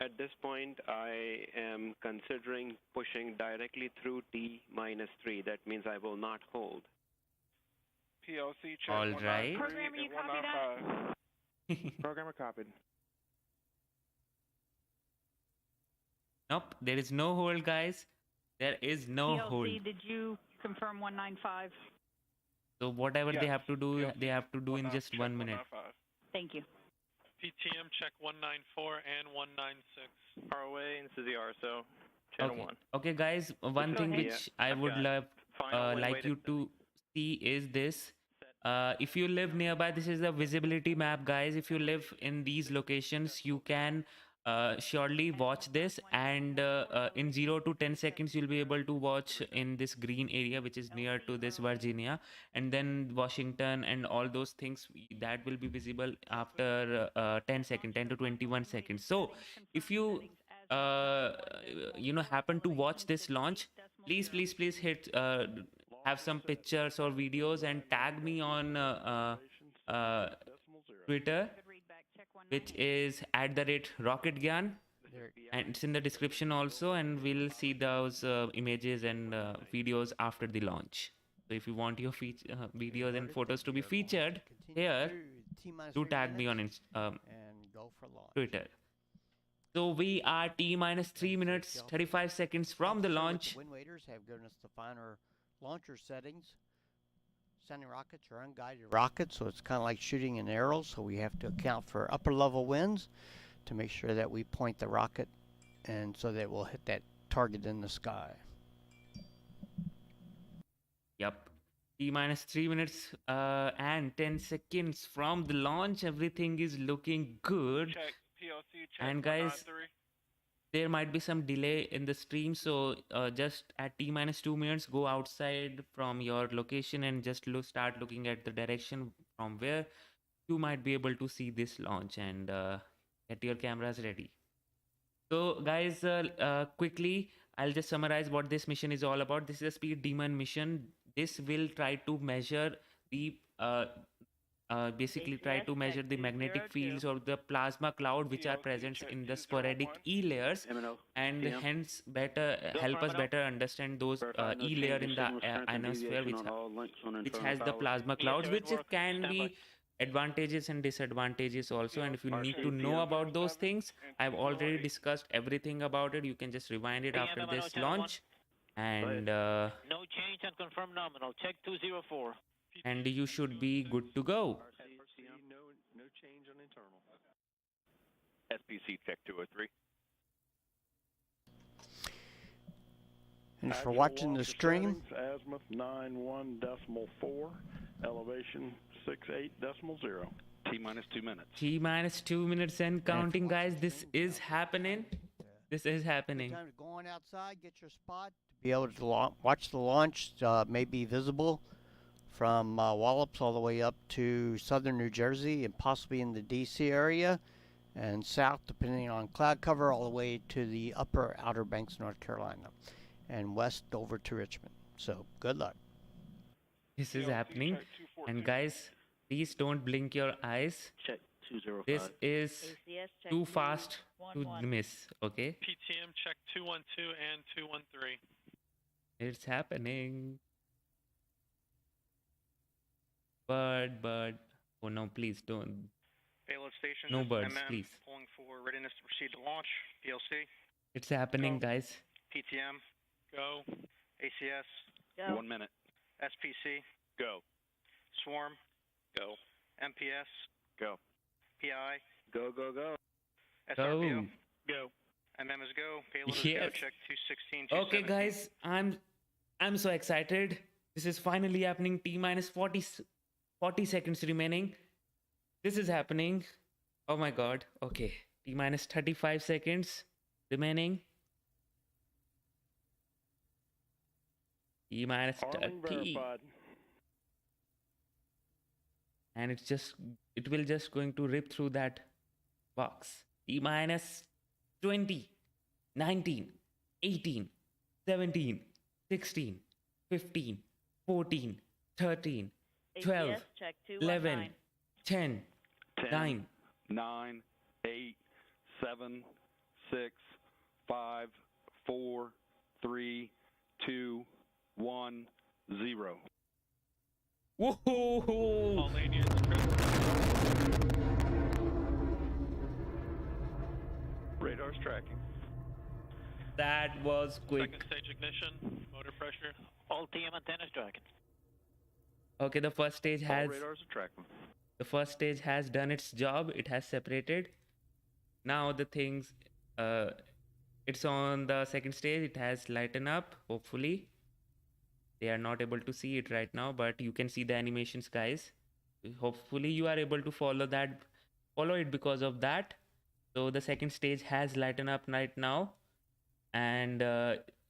At this point, I am considering pushing directly through T-3. That means I will not hold. PLC check. All right. Programmer, you copy that? Programmer copied. Nope, there is no hold, guys. There is no PLC, hold. did you confirm 195? So whatever they Yes, have to do, PLC they have to do in just check 1 minute. 195. Thank you. PTM check 194 and 196. ROA, and this is the RSO. Channel Okay. 1. Okay, guys. One Go thing ahead. which Yeah, I I've would got love Final like wind-weighted you to see is this. If you live nearby, this is the visibility map, guys. If you live in these locations, you can surely watch this, and in 0 to 10 seconds you'll be able to watch in this green area which is near to this Virginia, and then Washington and all those things that will be visible after 10 seconds, 10 to 21 seconds. So if you happen to watch this launch, please hit have some pictures or videos and tag me on Twitter, which is @RocketGyan, and it's in the description also, and we'll see those images and videos after the launch. So if you want your videos and photos to be featured here, do tag me on and go for launch. Twitter. So we are T-3 minutes 35 seconds from the launch. Wind waders have given us the finer launcher settings. Sending rockets are unguided rockets, so it's kind of like shooting an arrow, so we have to account for upper level winds to make sure that we point the rocket and so that we'll hit that target in the sky. Yep. T-3 minutes and 10 seconds from the launch. Everything is looking good. Check. PLC check. And guys, 193. there might be some delay in the stream, so just at T-2 minutes, go outside from your location and just start looking at the direction from where you might be able to see this launch, and get your cameras ready. So guys, quickly, I'll just summarize what this mission is all about. This is a SpEED Demon mission. This will try to measure the basically try to measure the magnetic fields or the plasma cloud which are present in the sporadic E layers, and hence help us better understand those E layer in the ionosphere which has the plasma clouds, which can be advantages and disadvantages also. And if you need to know about those things, I've already discussed everything about it. You can just rewind it after this launch, and No change and confirm nominal. Check 204. and you should be good to go. No change on internal. SPC check 203. And for watching the stream, Azimuth 91.4, elevation 68.0. T-2 minutes. T-2 minutes and counting, guys. This is happening. This is happening. time to go on outside, get your spot, to be able to watch the launch. May be visible from Wallops all the way up to southern New Jersey and possibly in the DC area. and south, depending on cloud cover, all the way to the upper Outer Banks, North Carolina, and west over to Richmond. So good luck. This is happening. And guys, please don't blink your eyes. Check 205. This is ACS check too fast to 211. miss, okay? PTM check 212 and 213. It's happening. Bird. Oh no, please don't. Payload station. No this is birds, MM, please. Pulling for readiness to proceed to launch. PLC. It's happening, guys. PTM. Go. ACS. Go. 1 minute. SPC. Go. Swarm. Go. MPS. Go. PI. Go, go, go. SRPO. Go. MM is go. Payload is go. Yes. Check 216. Okay, 217. guys, I'm so excited. This is finally happening. T minus 40 seconds remaining. This is happening. Oh my god. Okay. T minus 35 seconds remaining. T minus Arling 30. verified. And it will just going to rip through that box. T minus 20, 19, 18, 17, 16, 15, 14, 13, 12, ACS check 11, 219. 10, 10, 9, 9, 8, 7, 6, 5, 4, 3, 2, 1, 0. Woohoo! All aliens present. Radar's tracking. That was quick. Second stage ignition. Motor pressure. All TM antennas tracking. Okay, the first stage All has radars are tracking. the first stage has done its job. It has separated. Now the things it's on the second stage. It has lightened up, hopefully. They are not able to see it right now, but you can see the animations, guys. Hopefully you are able to follow it because of that. So the second stage has lightened up right now. And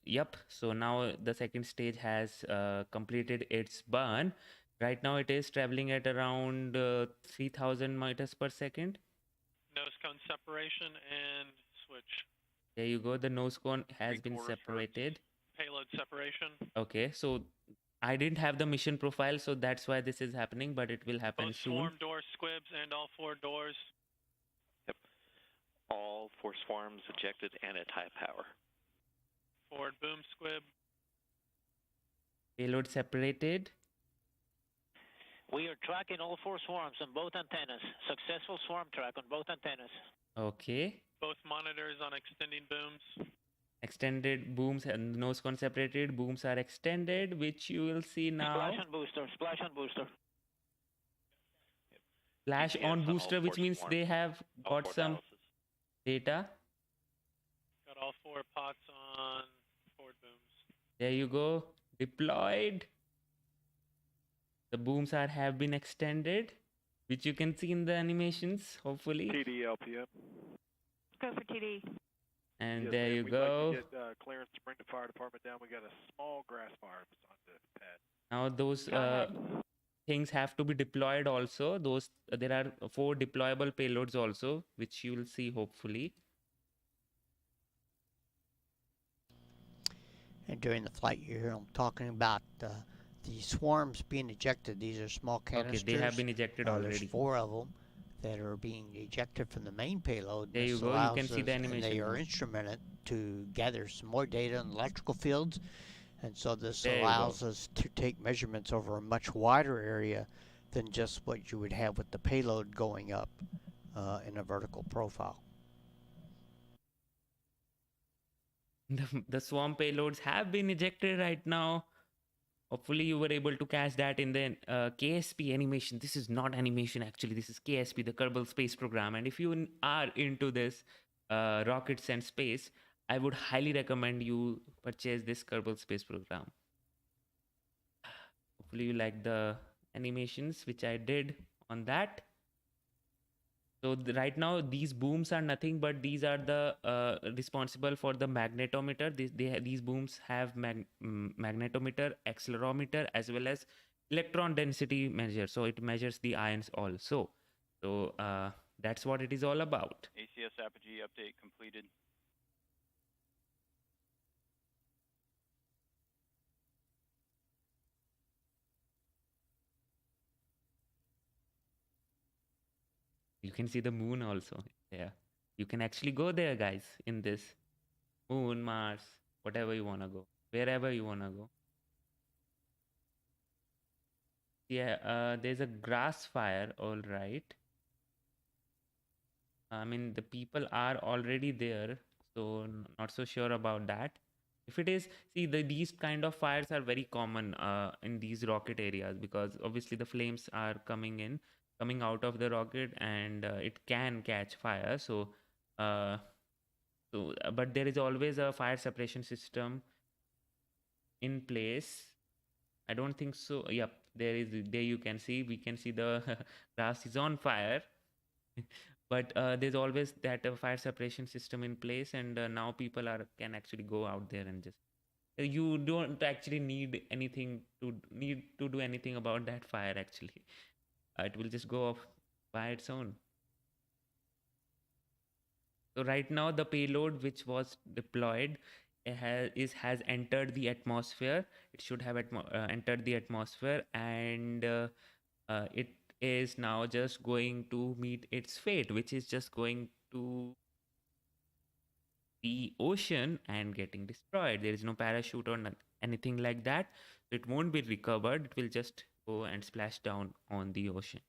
yep, so now the second stage has completed its burn. Right now it is traveling at around 3000 meters per second. Nose cone separation and switch. There you go. The nose cone has been Three-quarter separated. Payload separation. Okay, so I didn't have the mission profile, so that's why this is happening, but it will happen Both soon. swarm doors squibs and all 4 doors. All 4 swarms ejected and at high power. Forward boom squib. Payload separated. We are tracking all 4 swarms on both antennas. Successful swarm track on both antennas. Okay. Both monitors on extending booms. Extended booms and nose cone separated. Booms are extended, which you will see now. Splash on booster. Splash on booster. Flash GPS on on all booster, 4 which means swarms. they have All got 4 some Dallases. data. Got all 4 pots on forward booms. There you go. Deployed. The booms have been extended, which you can see in the animations, hopefully. TDLPM. Go for TD. And Yes, there ma'am. you We'd go. like to get clearance to bring the fire department down. We got a small grass fire on the pad. Now those Go ahead. things have to be deployed also. Those there are 4 deployable payloads also, which you will see hopefully. And during the flight, you hear them talking about the swarms being ejected. These are small canisters. Okay, they have been ejected There's already. 4 of them that are being ejected from the main payload. There you This go, you allows can see the us- and animation they are now. instrumented to gather some more data in electrical fields. And so this There you go. allows us to take measurements over a much wider area than just what you would have with the payload going up in a vertical profile. The swarm payloads have been ejected right now. Hopefully you were able to catch that in the KSP animation. This is not animation actually. This is KSP, the Kerbal Space Program. And if you are into this rockets and space, I would highly recommend you purchase this Kerbal Space Program. Hopefully you like the animations which I did on that. So right now these booms are nothing but these are the responsible for the magnetometer. These booms have magnetometer, accelerometer, as well as electron density measure. So it measures the ions also. So That's what it is all about. ACS Apogee update completed. You can see the moon also. Yeah. You can actually go there, guys, in this. Moon, Mars, whatever you want to go. Wherever you want to go. Yeah, there's a grass fire, all right. I mean, the people are already there, so not so sure about that. If it is, see, these kind of fires are very common in these rocket areas, because obviously the flames are coming out of the rocket, and it can catch fire. But there is always a fire suppression system in place. I don't think so. Yep, there is. There you can see. We can see the grass is on fire. But there's always that fire suppression system in place, and now people can actually go out there and just. You don't actually need to do anything about that fire. Actually, it will just go off by its own. So right now the payload which was deployed has entered the atmosphere. It should have entered the atmosphere, and it is now just going to meet its fate, which is just going to the ocean and getting destroyed. There is no parachute or anything like that. So it won't be recovered. It will just go and splash down on the ocean.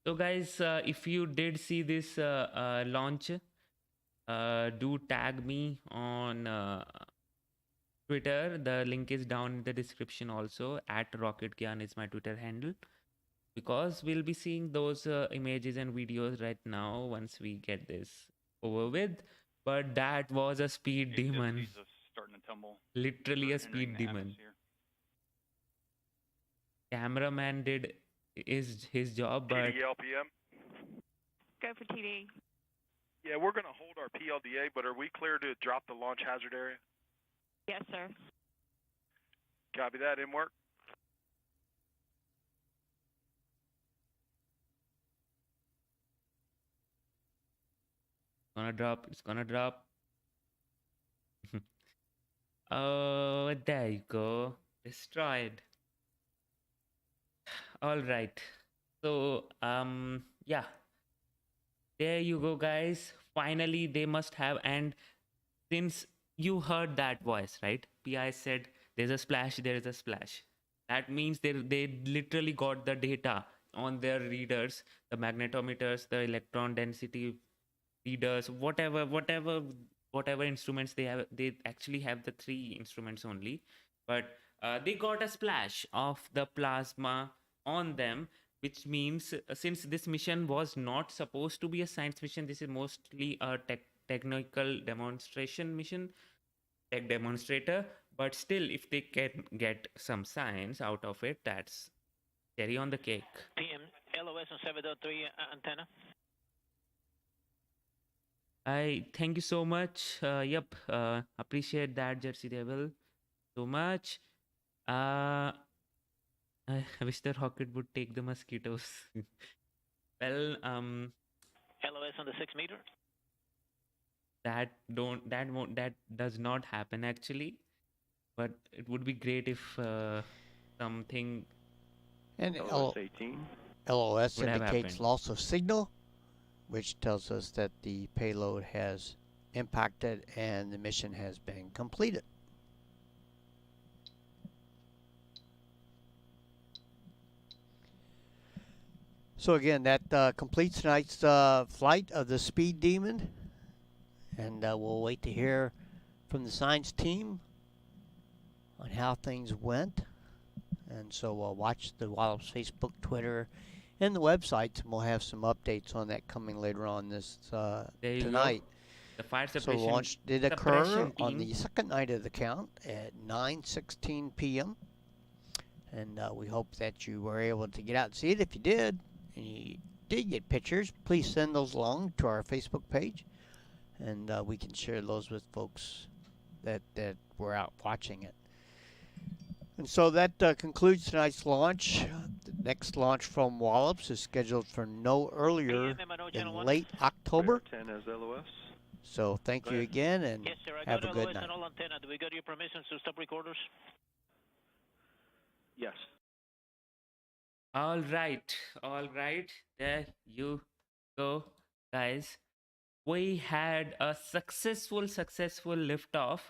So guys, if you did see this launch, do tag me on Twitter. The link is down in the description also. @RocketGyan is my Twitter handle. Because we'll be seeing those images and videos right now once we get this over with. But that was a speed demon. Starting to tumble. Literally a speed demon. Cameraman did his job, but TD-LPM? Go for TD. Yeah, we're going to hold our PLDA, but are we clear to drop the launch hazard area? Yes, sir. Copy that. In work. It's gonna drop. Oh, there you go. Destroyed. All right. So, yeah. There you go, guys. Finally, they must have. And since you heard that voice, right? PI said, there's a splash, there is a splash. That means they literally got the data on their readers, the magnetometers, the electron density readers, whatever instruments they have. They actually have the 3 instruments only. But they got a splash of the plasma on them, which means since this mission was not supposed to be a science mission, this is mostly a technical demonstration mission, tech demonstrator. But still, if they can get some science out of it, that's cherry on the cake. PM LOS on 7.3 antenna. I thank you so much. Yep, appreciate that, Jersey Devil, so much. I wish the rocket would take the mosquitoes. Well, LOS on the 6 meter. That does not happen actually, but it would be great if something. And LOS 18 LOS would have indicates happened. loss of signal, which tells us that the payload has impacted and the mission has been completed. So again, that completes tonight's flight of the Speed Demon, and we'll wait to hear from the science team on how things went. And so watch the Wallops Facebook, Twitter, and the websites, and we'll have some updates on that coming later on this tonight. The fire So suppression. launch did occur suppression on team. the second night of the count at 9:16 p.m. And we hope that you were able to get out and see it. If you did, and you did get pictures, please send those along to our Facebook page, and we can share those with folks that were out watching it. And so that concludes tonight's launch. The next launch from Wallops is scheduled for no earlier than late October. 10 as LOS. So thank you again, and Yes, sir. I have got a good LOS night. and all antenna. Do we got your permission to stop recorders? Yes. All right. There you go, guys. We had a successful liftoff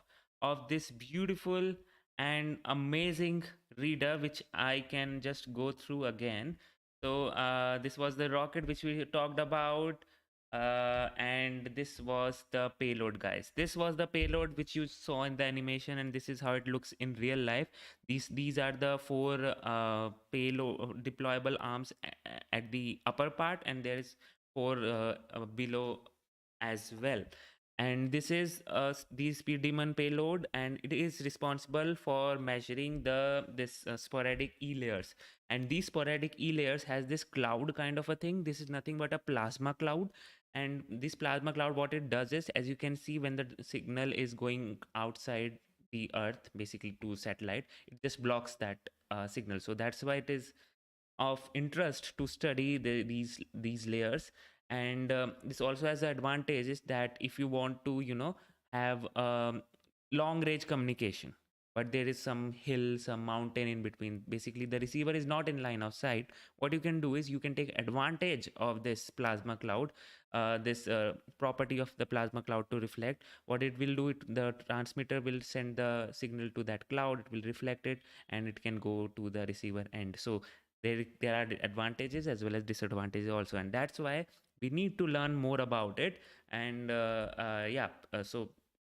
of this beautiful and amazing reader, which I can just go through again. So this was the rocket which we talked about, and this was the payload, guys. This was the payload which you saw in the animation, and this is how it looks in real life. These are the four payload deployable arms at the upper part, and there is four below as well. And this is the speed demon payload, and it is responsible for measuring this Sporadic-E layers. And these Sporadic-E layers has this cloud kind of a thing. This is nothing but a plasma cloud, and this plasma cloud, what it does is, as you can see, when the signal is going outside the earth, basically to satellite, it just blocks that signal. So that's why it is of interest to study these layers. And this also has the advantage is that if you want to have long range communication, but there is some hill, some mountain in between, basically the receiver is not in line of sight, what you can do is you can take advantage of this plasma cloud, this property of the plasma cloud to reflect. What it will do, the transmitter will send the signal to that cloud, it will reflect it, and it can go to the receiver end. So there are advantages as well as disadvantages also, and that's why we need to learn more about it. And so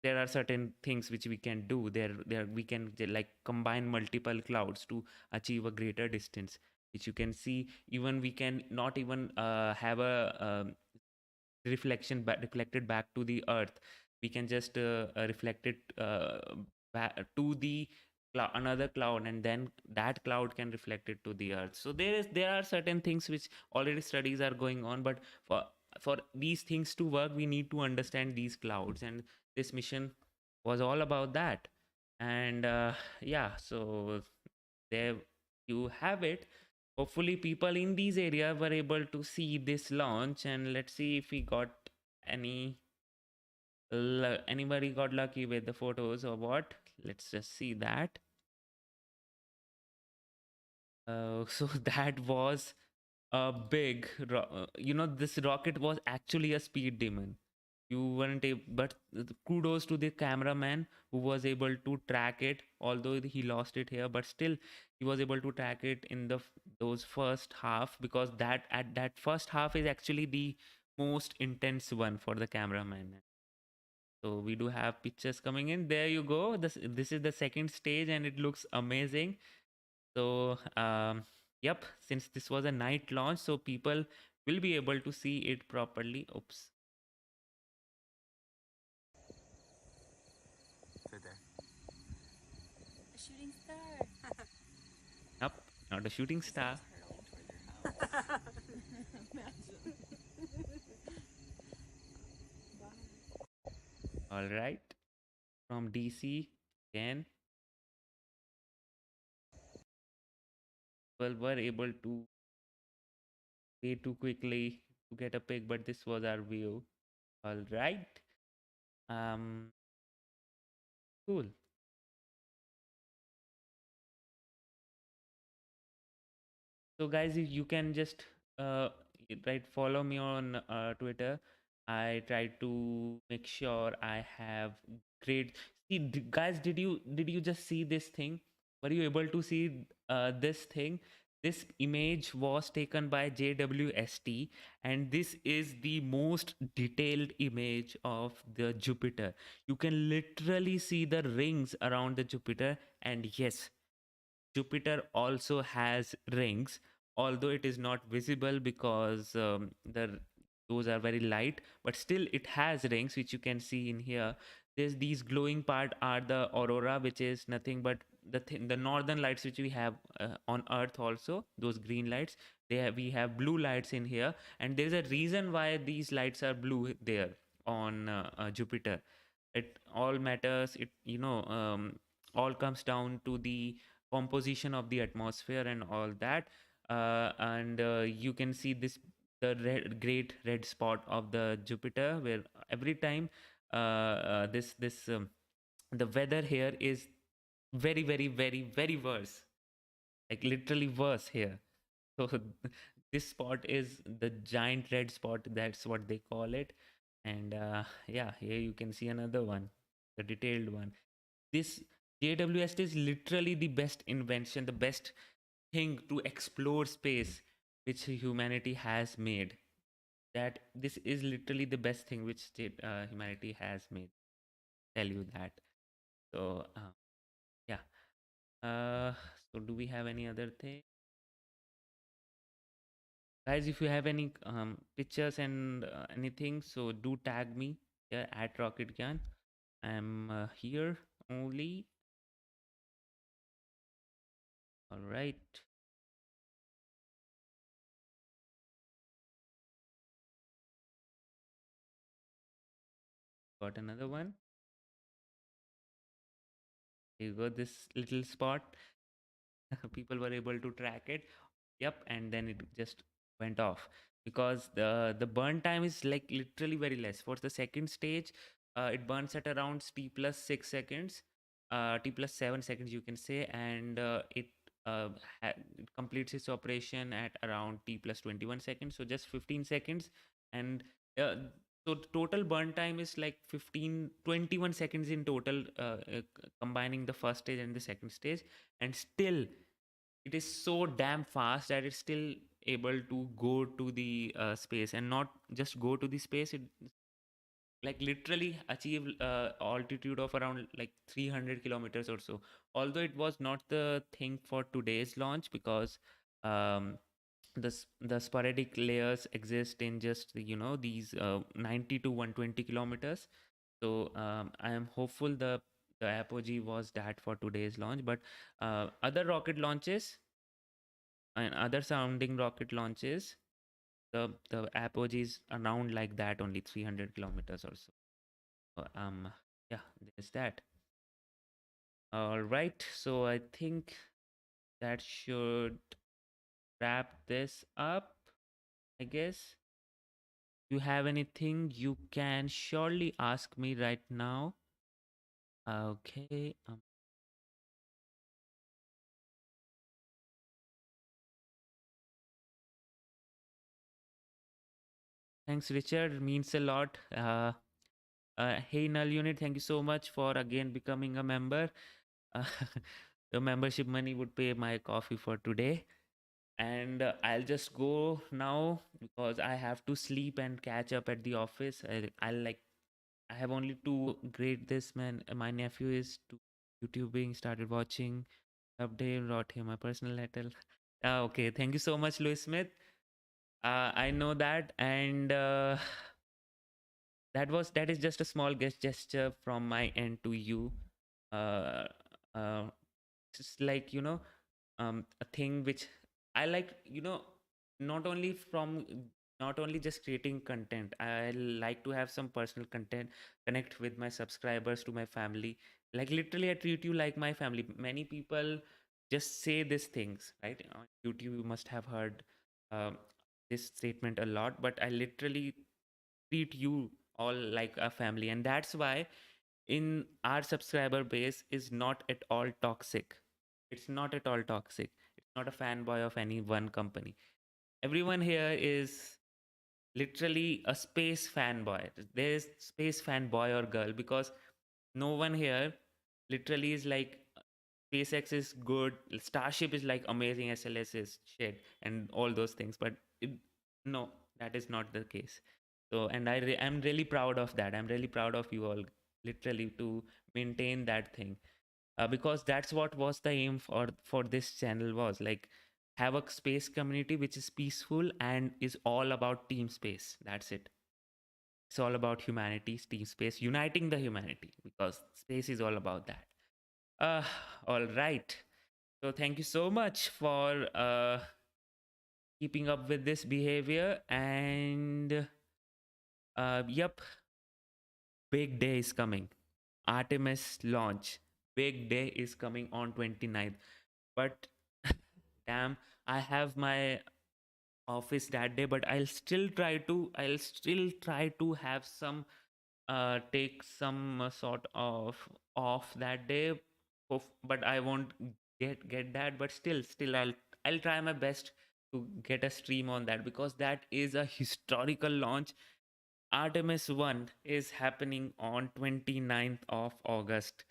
there are certain things which we can do there. We can like combine multiple clouds to achieve a greater distance, which you can see. Even we can not even have a reflected back to the earth. We can just reflect it back to the another cloud, and then that cloud can reflect it to the earth. So there are certain things which already studies are going on, but for these things to work, we need to understand these clouds, and this mission was all about that. And so there you have it. Hopefully people in these areas were able to see this launch, and let's see if we got anybody got lucky with the photos or what. Let's just see that. So that was a big this rocket was actually a speed demon. You weren't able, but kudos to the cameraman who was able to track it, although he lost it here, but still he was able to track it in those first half, because that first half is actually the most intense one for the cameraman. So we do have pictures coming in. There you go. This is the second stage, and it looks amazing. So yep, since this was a night launch, so people will be able to see it properly. Oops. A shooting star. Yep, not a shooting star. All right, from DC again. Well, were able to way too quickly to get a pic, but this was our view. All right. Cool. So guys, you can just follow me on Twitter. I try to make sure I have great. See, guys, did you just see this thing? Were you able to see this thing? This image was taken by JWST, and this is the most detailed image of the Jupiter. You can literally see the rings around the Jupiter, and yes, Jupiter also has rings, although it is not visible because those are very light, but still it has rings, which you can see in here. These glowing part are the aurora, which is nothing but the northern lights which we have on Earth also, those green lights, we have blue lights in here, and there's a reason why these lights are blue there on Jupiter. It all matters. It all comes down to the composition of the atmosphere and all that. And you can see this great red spot of the Jupiter, where every time the weather here is very, very, very, very worse, like literally worse here. So this spot is the giant red spot. That's what they call it. And yeah, here you can see another one, the detailed one. This JWST is literally the best invention, the best thing to explore space which humanity has made. That this is literally the best thing which humanity has made. Tell you that. So yeah. So do we have any other thing? Guys, if you have any pictures and anything, so do tag me here at RocketGyan. I'm here only. All right. Got another one. Here you go, this little spot. People were able to track it. Yep, and then it just went off because the burn time is like literally very less. For the second stage, it burns at around t plus 6 seconds, t plus 7 seconds you can say, and it completes its operation at around t plus 21 seconds, so just 15 seconds. And so the total burn time is like 21 seconds in total, combining the first stage and the second stage, and still it is so damn fast that it's still able to go to the space, and not just go to the space, it like literally achieve altitude of around like 300 kilometers or so. Although it was not the thing for today's launch, because um, the sporadic layers exist in just these 90 to 120 kilometers. So I am hopeful the apogee was that for today's launch, but other rocket launches and other sounding rocket launches, the apogee is around like that, only 300 kilometers or so. Yeah, there's that. All right, so I think that should wrap this up, I guess. If you have anything, you can surely ask me right now. Okay. Thanks, Richard. It means a lot. Hey, Null Unit, thank you so much for again becoming a member. The membership money would pay my coffee for today. And I'll just go now because I have to sleep and catch up at the office. I have only to grade this, man. My nephew is YouTubing, started watching, update, wrote him a personal letter. Okay, thank you so much, Louis Smith. I know that, and that is just a small gesture from my end to you. Just like a thing which I like, not only just creating content. I like to have some personal content, connect with my subscribers, to my family. Like literally, I treat you like my family. Many people just say these things, right? On YouTube, you must have heard um, this statement a lot, but I literally treat you all like a family, and that's why in our subscriber base is not at all toxic. It's not at all toxic. It's not a fanboy of any one company. Everyone here is literally a space fanboy. There's space fanboy or girl, because no one here literally is like SpaceX is good, Starship is like amazing, SLS is shit, and all those things. But no, that is not the case. So, and I'm really proud of that. I'm really proud of you all, literally, to maintain that thing, because that's what was the aim for this channel, was like have a space community which is peaceful and is all about team space. That's it. It's all about humanity, team space, uniting the humanity, because space is all about that. Uh, all right. So thank you so much for keeping up with this behavior. And yep, big day is coming. Artemis launch. Big day is coming on 29th. But damn, I have my office that day, but I'll still try to have some take some sort of off that day. But I won't get that, but still I'll try my best to get a stream on that, because that is a historical launch. Artemis 1 is happening on 29th of August.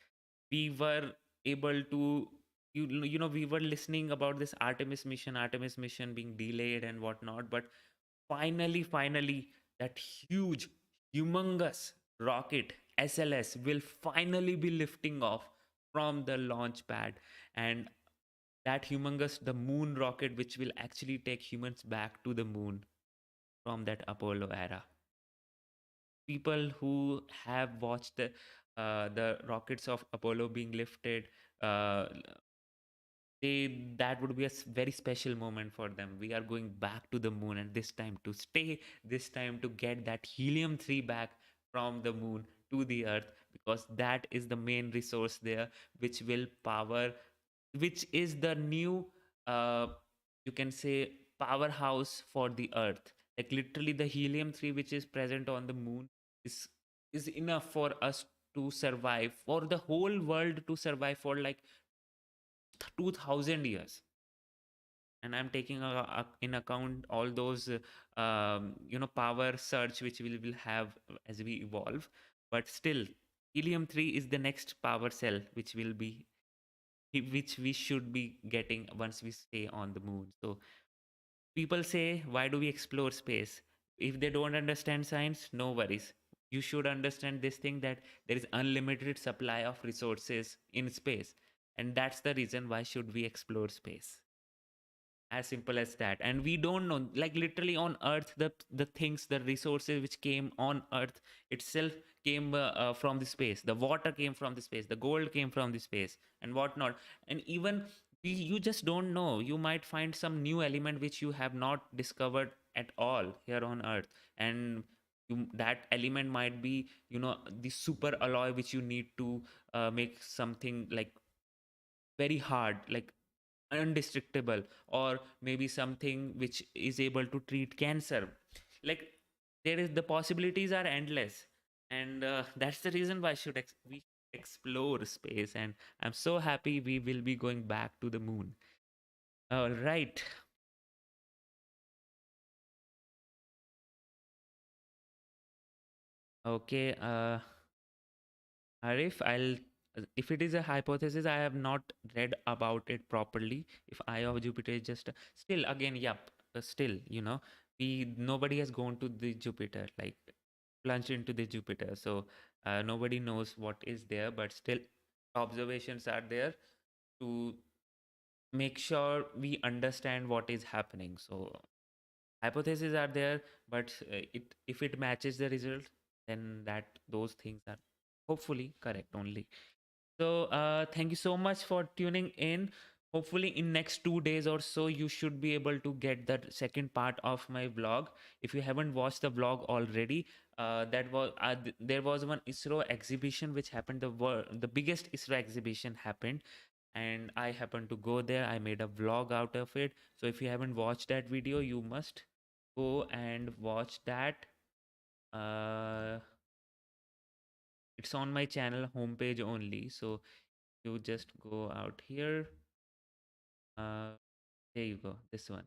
We were able to, we were listening about this Artemis mission being delayed and whatnot, but finally, that huge, humongous rocket SLS will finally be lifting off from the launch pad. And that humongous, the moon rocket, which will actually take humans back to the moon from that Apollo era. People who have watched the rockets of Apollo being lifted, uh, that would be a very special moment for them. We are going back to the moon, and this time to stay, this time to get that helium-3 back from the moon to the earth, because that is the main resource there, which will power, which is the new, uh, you can say, powerhouse for the earth. Like literally the helium-3 which is present on the moon is is enough for us to survive, for the whole world to survive for like 2000 years. And I'm taking in account all those power surge which we will have as we evolve. But still, helium-3 is the next power cell which we should be getting once we stay on the moon. So people say, why do we explore space? If they don't understand science, no worries. You should understand this thing, that there is unlimited supply of resources in space, and that's the reason why should we explore space. As simple as that. And we don't know, like literally on earth, the things, the resources which came on earth itself came from the space. The water came from the space, the gold came from the space, and whatnot. And even you just don't know, you might find some new element which you have not discovered at all here on earth. And that element might be, the super alloy which you need to make something like very hard, like undestructible, or maybe something which is able to treat cancer. Like the possibilities are endless. And that's the reason why we explore space. And I'm so happy we will be going back to the moon. All right. Okay, Arif, if it is a hypothesis, I have not read about it properly. If Eye of Jupiter is just still again, yep, still, nobody has gone to the Jupiter, like plunged into the Jupiter, so nobody knows what is there, but still observations are there to make sure we understand what is happening. So hypotheses are there, but if it matches the result, then those things are hopefully correct only. So thank you so much for tuning in. Hopefully in next 2 days or so, you should be able to get that second part of my vlog. If you haven't watched the vlog already, there was one ISRO exhibition which happened. The biggest ISRO exhibition happened, and I happened to go there. I made a vlog out of it. So if you haven't watched that video, you must go and watch that. It's on my channel homepage only, so you just go out here. There you go, this one.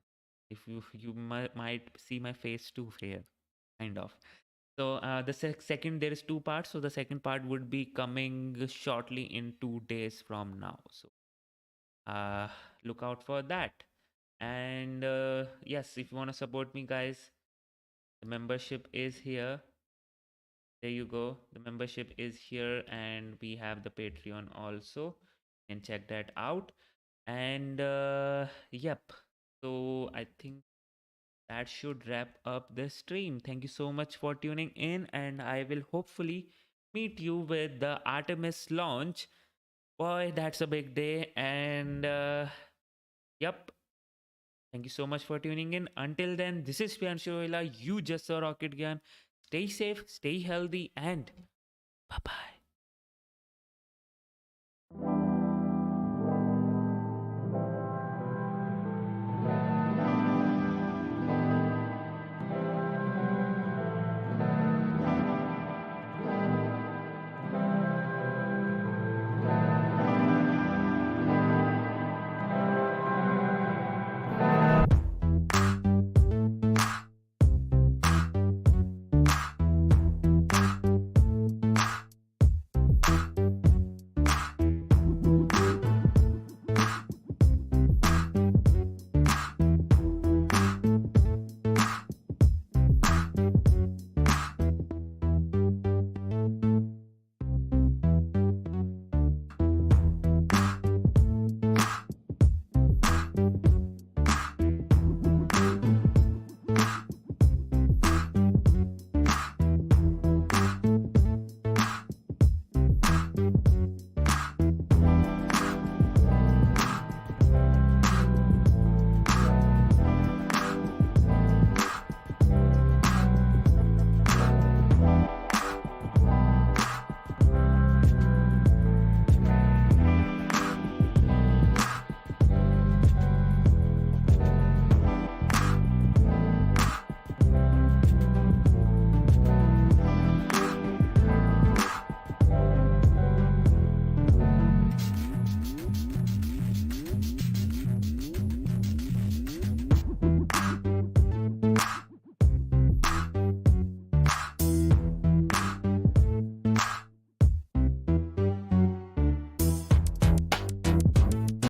If you might see my face too here, kind of. So the second, there is two parts, so the second part would be coming shortly in 2 days from now. So look out for that. And yes, if you want to support me, guys, the membership is here. There you go, the membership is here, and we have the Patreon also. You can check that out. And yep, so I think that should wrap up the stream. Thank you so much for tuning in, and I will hopefully meet you with the Artemis launch Boy, that's a big day. And yep. Thank you so much for tuning in. Until then, this is Pianshu Roila. You just saw Rocket Gyan. Stay safe, stay healthy, and bye bye.